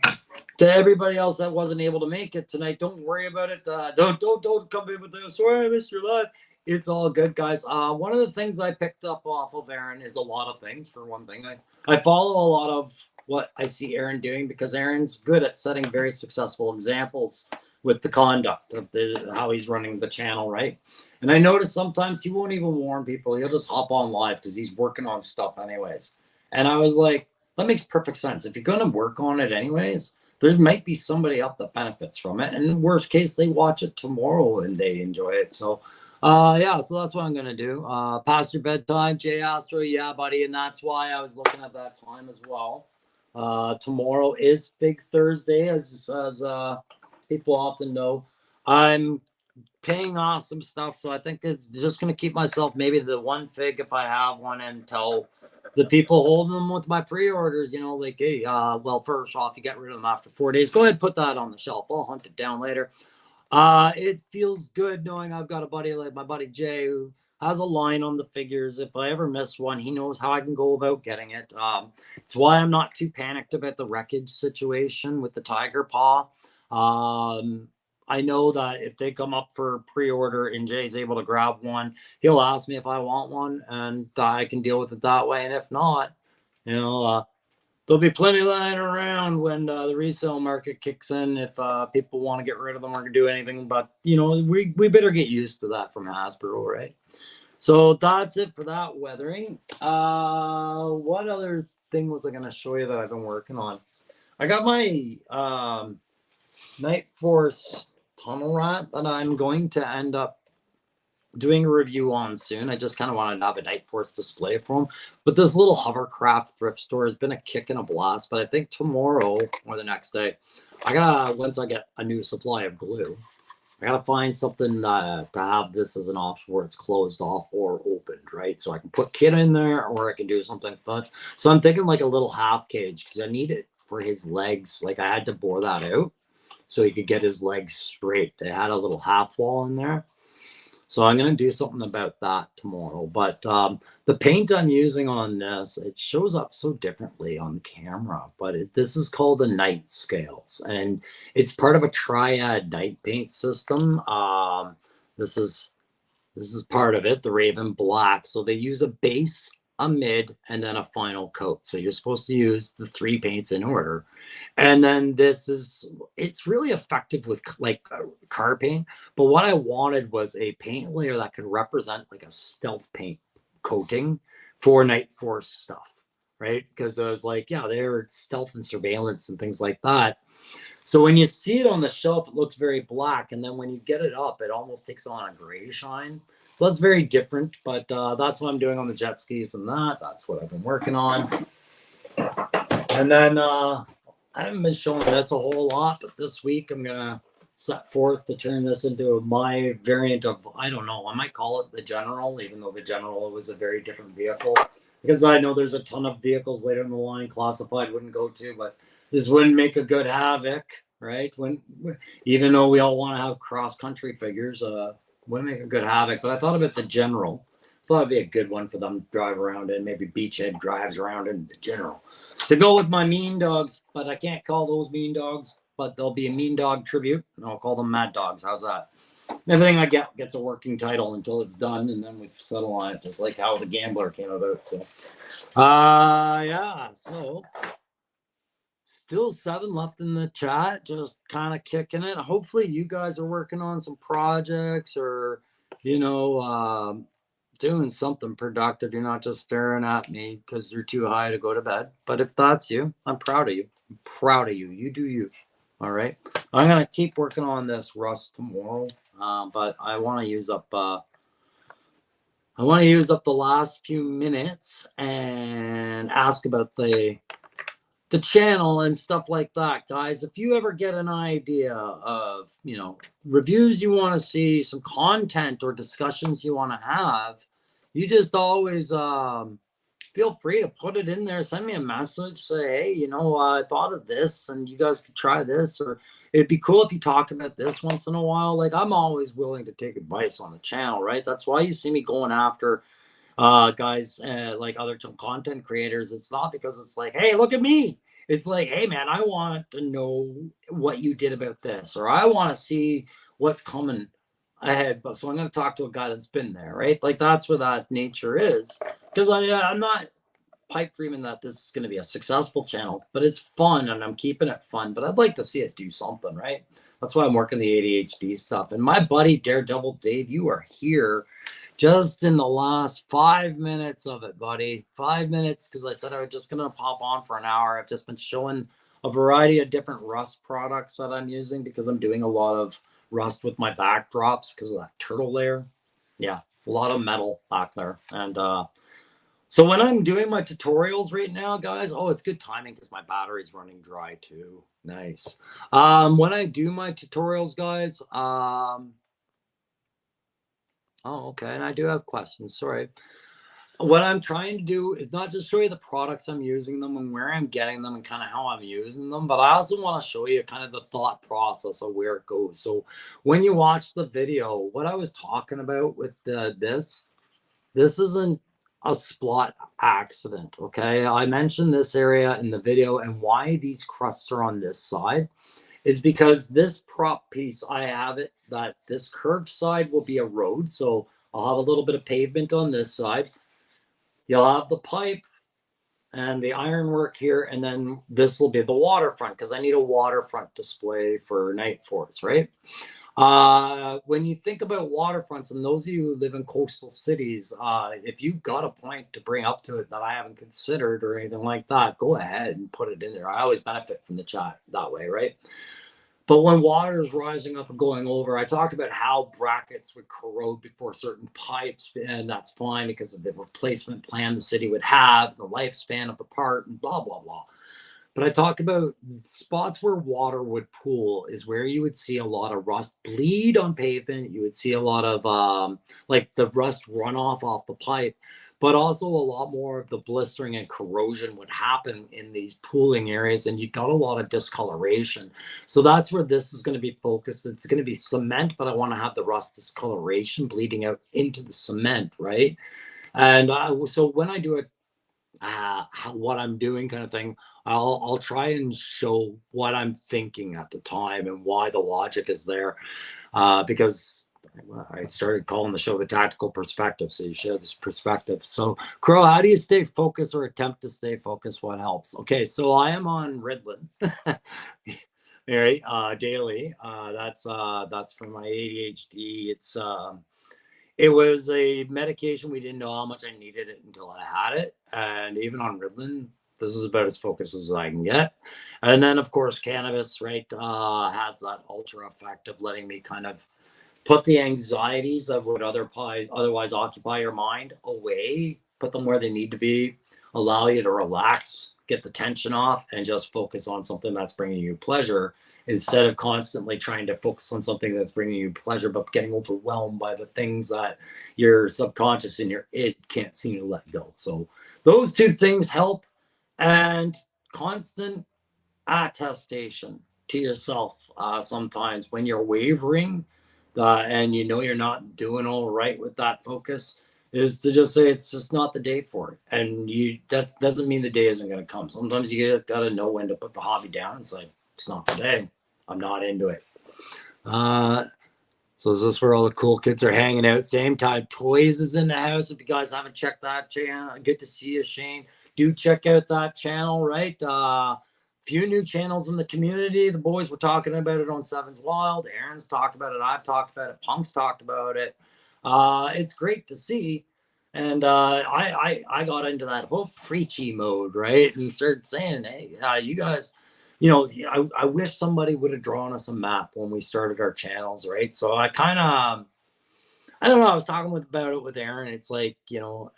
everybody else that wasn't able to make it tonight, don't worry about it. Don't come in with this. Sorry, I missed your live. It's all good, guys. One of the things I picked up off of Aaron is a lot of things. For one thing, I follow a lot of what I see Aaron doing because Aaron's good at setting very successful examples with the conduct of how he's running the channel, right? And I notice sometimes he won't even warn people. He'll just hop on live because he's working on stuff anyways. And I was like, that makes perfect sense. If you're going to work on it anyways, there might be somebody else that benefits from it. And in the worst case, they watch it tomorrow and they enjoy it. So Yeah, so that's what I'm gonna do. Past your bedtime, Jay Astro, yeah, buddy, and that's why I was looking at that time as well. Tomorrow is Big Thursday, as people often know. I'm paying off some stuff, so I think it's just gonna keep myself maybe the one fig if I have one until the people holding them with my pre-orders, like, hey, well, first off, you get rid of them after 4 days. Go ahead, put that on the shelf. I'll hunt it down later. It feels good knowing I've got a buddy like my buddy Jay who has a line on the figures. If I ever miss one, he knows how I can go about getting it. It's why I'm not too panicked about the wreckage situation with the tiger paw. Um, I know that if they come up for pre-order and Jay's able to grab one, he'll ask me if I want one, and I can deal with it that way. And if not, you know, uh, there'll be plenty lying around when the resale market kicks in. If people want to get rid of them or do anything, but we better get used to that from Hasbro, right? So that's it for that weathering. What other thing was I going to show you that I've been working on? I got my Night Force tunnel rat that I'm going to end up doing a review on soon. I just kind of wanted to have a Night Force display for them. But this little hovercraft thrift store has been a kick and a blast. But I think tomorrow or the next day, once I get a new supply of glue, I gotta find something to have this as an option where it's closed off or opened, right? So I can put Kid in there, or I can do something fun. So I'm thinking like a little half cage because I need it for his legs. Like I had to bore that out so he could get his legs straight. They had a little half wall in there. So I'm going to do something about that tomorrow. But the paint I'm using on this, it shows up so differently on the camera. But this is called the Night Scales, and it's part of a triad night paint system. This is this is part of it, the Raven Black. So they use a base, a mid, and then a final coat. So you're supposed to use the three paints in order. And then it's really effective with like car paint. But what I wanted was a paint layer that could represent like a stealth paint coating for Night Force stuff, right? Because I was like, yeah, they're stealth and surveillance and things like that. So when you see it on the shelf, it looks very black, and then when you get it up, it almost takes on a gray shine. So that's very different, but that's what I'm doing on the jet skis and that's what I've been working on. And then I haven't been showing this a whole lot, but this week I'm gonna set forth to turn this into my variant of, I don't know, I might call it the General, even though the General was a very different vehicle. Because I know there's a ton of vehicles later in the line classified wouldn't go to, but this wouldn't make a good Havoc, right? Even though we all want to have cross country figures, wouldn't make a good Havoc. But I thought about the General. Thought it'd be a good one for them to drive around in. Maybe Beachhead drives around in the General to go with my mean dogs, but I can't call those mean dogs. But there'll be a mean dog tribute, and I'll call them mad dogs. How's that? Everything I get gets a working title until it's done, and then we settle on it, just like how the Gambler came about. So, yeah. So, still 7 left in the chat, just kind of kicking it. Hopefully, you guys are working on some projects or, you know, doing something productive. You're not just staring at me because you're too high to go to bed. But if that's you, I'm proud of you. I'm proud of you. You do you. All right. I'm gonna keep working on this rust tomorrow, but I want to use up. I want to use up the last few minutes and ask about the channel and stuff like that, guys. If you ever get an idea of reviews you want to see, some content or discussions you want to have, you just always feel free to put it in there. Send me a message, say, hey, I thought of this and you guys could try this, or it'd be cool if you talked about this once in a while. Like, I'm always willing to take advice on the channel, right? That's why you see me going after guys like other content creators. It's not because it's like, hey, look at me. It's like, hey, man, I want to know what you did about this, or I want to see what's coming ahead. But so I'm going to talk to a guy that's been there, right? Like, that's where that nature is. Because I'm not pipe dreaming that this is going to be a successful channel, but it's fun and I'm keeping it fun. But I'd like to see it do something, right? That's why I'm working the ADHD stuff. And my buddy Daredevil Dave, you are here just in the last 5 minutes of it, buddy. 5 minutes, because I said I was just going to pop on for an hour. I've just been showing a variety of different rust products that I'm using because I'm doing a lot of rust with my backdrops because of that turtle layer. Yeah, a lot of metal back there. And so when I'm doing my tutorials right now, guys, oh, it's good timing because my battery's running dry too. Nice. When I do my tutorials, guys, oh, okay, and I do have questions. Sorry. What I'm trying to do is not just show you the products I'm using them and where I'm getting them and kind of how I'm using them, but I also want to show you kind of the thought process of where it goes. So when you watch the video, what I was talking about with this isn't a splot accident. Okay, I mentioned this area in the video, and why these crusts are on this side is because this prop piece, I have it that this curved side will be a road, so I'll have a little bit of pavement on this side. You'll have the pipe and the ironwork here, and then this will be the waterfront because I need a waterfront display for night force, right? When you think about waterfronts, and those of you who live in coastal cities, if you've got a point to bring up to it that I haven't considered or anything like that, go ahead and put it in there. I always benefit from the chat that way, right? But when water is rising up and going over, I talked about how brackets would corrode before certain pipes, and that's fine because of the replacement plan the city would have, the lifespan of the part, and blah, blah, blah. But I talked about spots where water would pool is where you would see a lot of rust bleed on pavement. You would see a lot of like the rust runoff off the pipe, but also a lot more of the blistering and corrosion would happen in these pooling areas, and you got a lot of discoloration. So that's where this is going to be focused. It's going to be cement, but I want to have the rust discoloration bleeding out into the cement, right? And so when I do it, what I'm doing kind of thing, I'll try and show what I'm thinking at the time and why the logic is there, because I started calling the show the tactical perspective. So you share this perspective. So Crow, how do you stay focused or attempt to stay focused? What helps? Okay, so I am on Ritalin, right, daily. That's for my ADHD. It was a medication. We didn't know how much I needed it until I had it. And even on Ritalin, this is about as focused as I can get. And then, of course, cannabis, right, has that ultra effect of letting me kind of put the anxieties that would otherwise occupy your mind away, put them where they need to be, allow you to relax, get the tension off, and just focus on something that's bringing you pleasure instead of constantly trying to focus on something that's bringing you pleasure, but getting overwhelmed by the things that your subconscious and your id can't seem to let go. So those two things help, and constant attestation to yourself sometimes when you're wavering and you know you're not doing all right with that focus is to just say it's just not the day for it, and you that doesn't mean the day isn't going to come. Sometimes you gotta know when to put the hobby down. It's like, it's not today, I'm not into it. So is this where all the cool kids are hanging out? Same time, Toys is in the house. If you guys haven't checked that channel, good to see you, Shane. Do check out that channel, right? Few new channels in the community. The boys were talking about it on Sevens Wild. Aaron's talked about it. I've talked about it. Punk's talked about it. It's great to see. And I got into that whole preachy mode, right? And started saying, hey, you guys, I wish somebody would have drawn us a map when we started our channels, right? So I kind of, I don't know. I was talking about it with Aaron. It's like,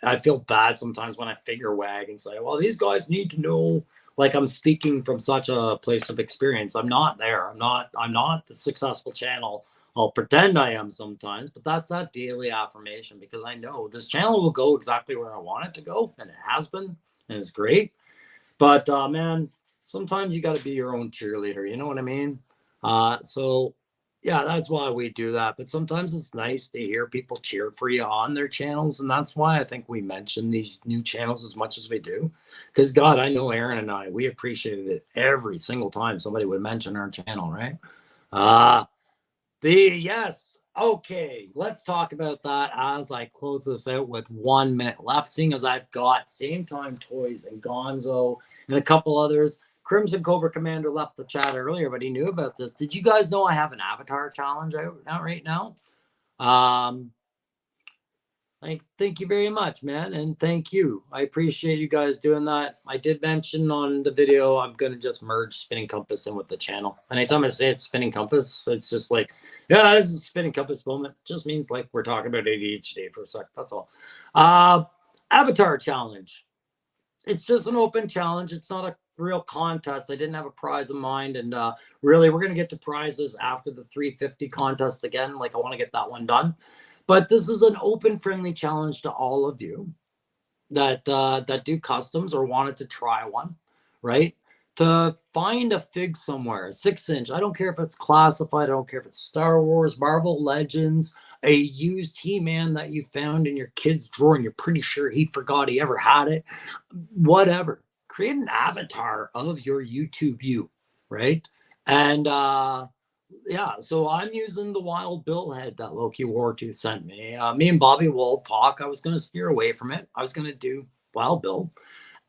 I feel bad sometimes when I figure wag and say, well, these guys need to know. Like, I'm speaking from such a place of experience. I'm not there. I'm not the successful channel. I'll pretend I am sometimes, but that's that daily affirmation because I know this channel will go exactly where I want it to go, and it has been, and it's great. But man, sometimes you got to be your own cheerleader. You know what I mean? So yeah, that's why we do that. But sometimes it's nice to hear people cheer for you on their channels, and that's why I think we mention these new channels as much as we do. Because God, I know Aaron and I, we appreciated it every single time somebody would mention our channel, right? Yes. Okay, let's talk about that as I close this out with 1 minute left, seeing as I've got Same Time Toys and Gonzo and a couple others. Crimson Cobra Commander left the chat earlier, but he knew about this. Did you guys know I have an avatar challenge out right now? Like, thank you very much, man. And thank you. I appreciate you guys doing that. I did mention on the video, I'm going to just merge Spinning Compass in with the channel. Anytime I say it's Spinning Compass, it's just like, yeah, this is a Spinning Compass moment. Just means like we're talking about ADHD for a sec. That's all. Avatar challenge. It's just an open challenge. It's not a real contest. I didn't have a prize in mind. And really, we're going to get to prizes after the 350 contest again. Like, I want to get that one done. But this is an open, friendly challenge to all of you that do customs or wanted to try one, right? To find a fig somewhere, a 6-inch. I don't care if it's classified. I don't care if it's Star Wars, Marvel Legends, a used He-Man that you found in your kid's drawer and you're pretty sure he forgot he ever had it. Whatever. Create an avatar of your YouTube you, right? And yeah, so I'm using the wild bill head that Loki War2 sent me. Me and Bobby will talk. I was going to steer away from it. I was going to do wild bill.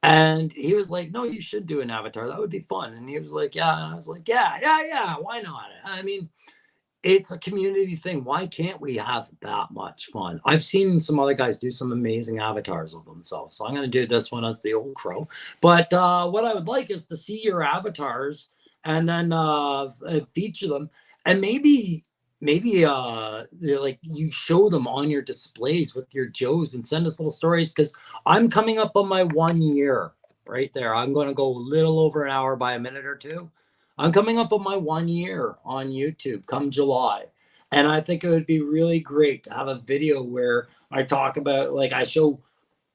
And he was like, no, you should do an avatar. That would be fun. And he was like, yeah. And I was like, yeah. Why not? I mean, it's a community thing. Why can't we have that much fun? I've seen some other guys do some amazing avatars of themselves. So I'm going to do this one as the old crow. But what I would like is to see your avatars and then feature them. And maybe like you show them on your displays with your Joes and send us little stories, because I'm coming up on my 1 year right there. I'm going to go a little over an hour by a minute or two. I'm coming up on my 1 year on YouTube come July. And I think it would be really great to have a video where I talk about, like, I show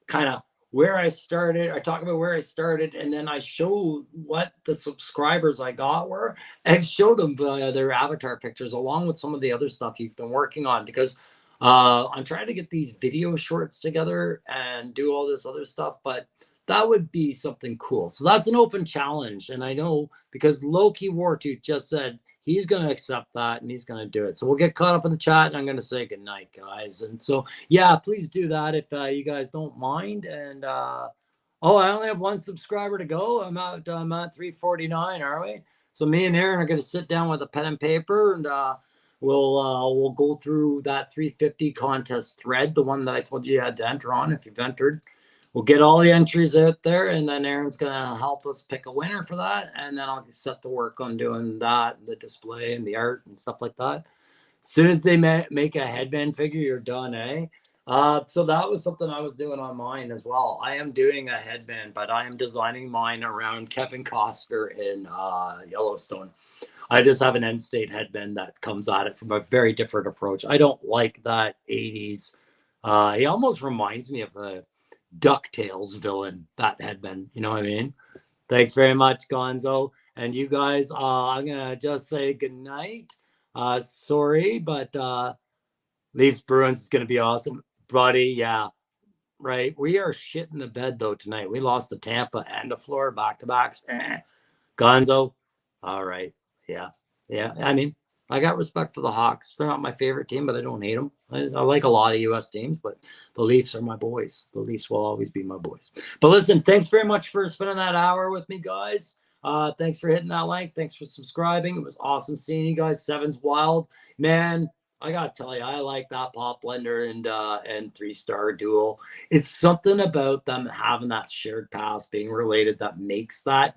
kind of where I started. I talk about where I started, and then I show what the subscribers I got were and show them their avatar pictures along with some of the other stuff you've been working on, because I'm trying to get these video shorts together and do all this other stuff, but that would be something cool. So that's an open challenge. And I know because Loki Wartooth just said he's going to accept that and he's going to do it. So we'll get caught up in the chat and I'm going to say good night, guys. And so, yeah, please do that if you guys don't mind. And oh, I only have one subscriber to go. I'm at 349, are we? So me and Aaron are going to sit down with a pen and paper and we'll go through that 350 contest thread, the one that I told you had to enter on if you've entered. We'll get all the entries out there, and then Aaron's going to help us pick a winner for that. And then I'll get set to work on doing that, the display and the art and stuff like that. As soon as they make a headband figure, you're done, eh? So that was something I was doing on mine as well. I am doing a headband, but I am designing mine around Kevin Costner in Yellowstone. I just have an end state headband that comes at it from a very different approach. I don't like that 80s. He almost reminds me of a DuckTales villain, that headband. You know what I mean? Thanks very much, Gonzo. And you guys, I'm going to just say good night. Sorry, but Leafs Bruins is going to be awesome. Buddy, yeah, right. We are shit in the bed, though, tonight. We lost to Tampa and to Florida back-to-backs. Gonzo, all right. Yeah. I mean, I got respect for the Hawks. They're not my favorite team, but I don't hate them. I like a lot of U.S. teams, but the Leafs are my boys. The Leafs will always be my boys. But listen, thanks very much for spending that hour with me, guys. Thanks for hitting that like. Thanks for subscribing. It was awesome seeing you guys. Seven's wild. Man, I got to tell you, I like that Pop Blender and 3-Star Duel. It's something about them having that shared past being related that makes that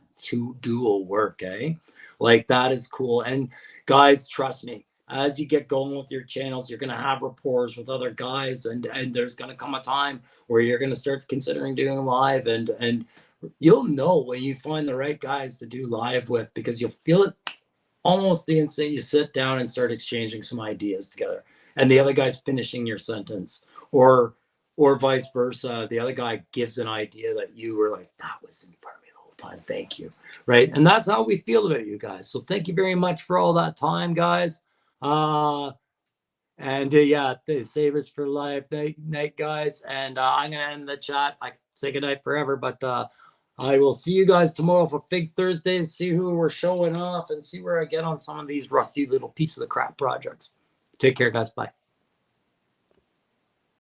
duel work, eh? Like, that is cool. And guys, trust me, as you get going with your channels, you're going to have rapport with other guys, and there's going to come a time where you're going to start considering doing live, and you'll know when you find the right guys to do live with, because you'll feel it almost the instant you sit down and start exchanging some ideas together, and the other guy's finishing your sentence, or vice versa. The other guy gives an idea that you were like, that was in front of me the whole time. Thank you. Right. And that's how we feel about you guys. So thank you very much for all that time, guys. Yeah, the savers for life night, guys. And I'm gonna end the chat. I say goodnight forever, but I will see you guys tomorrow for Fig Thursday. See who we're showing off and see where I get on some of these rusty little pieces of crap projects. Take care, guys. Bye.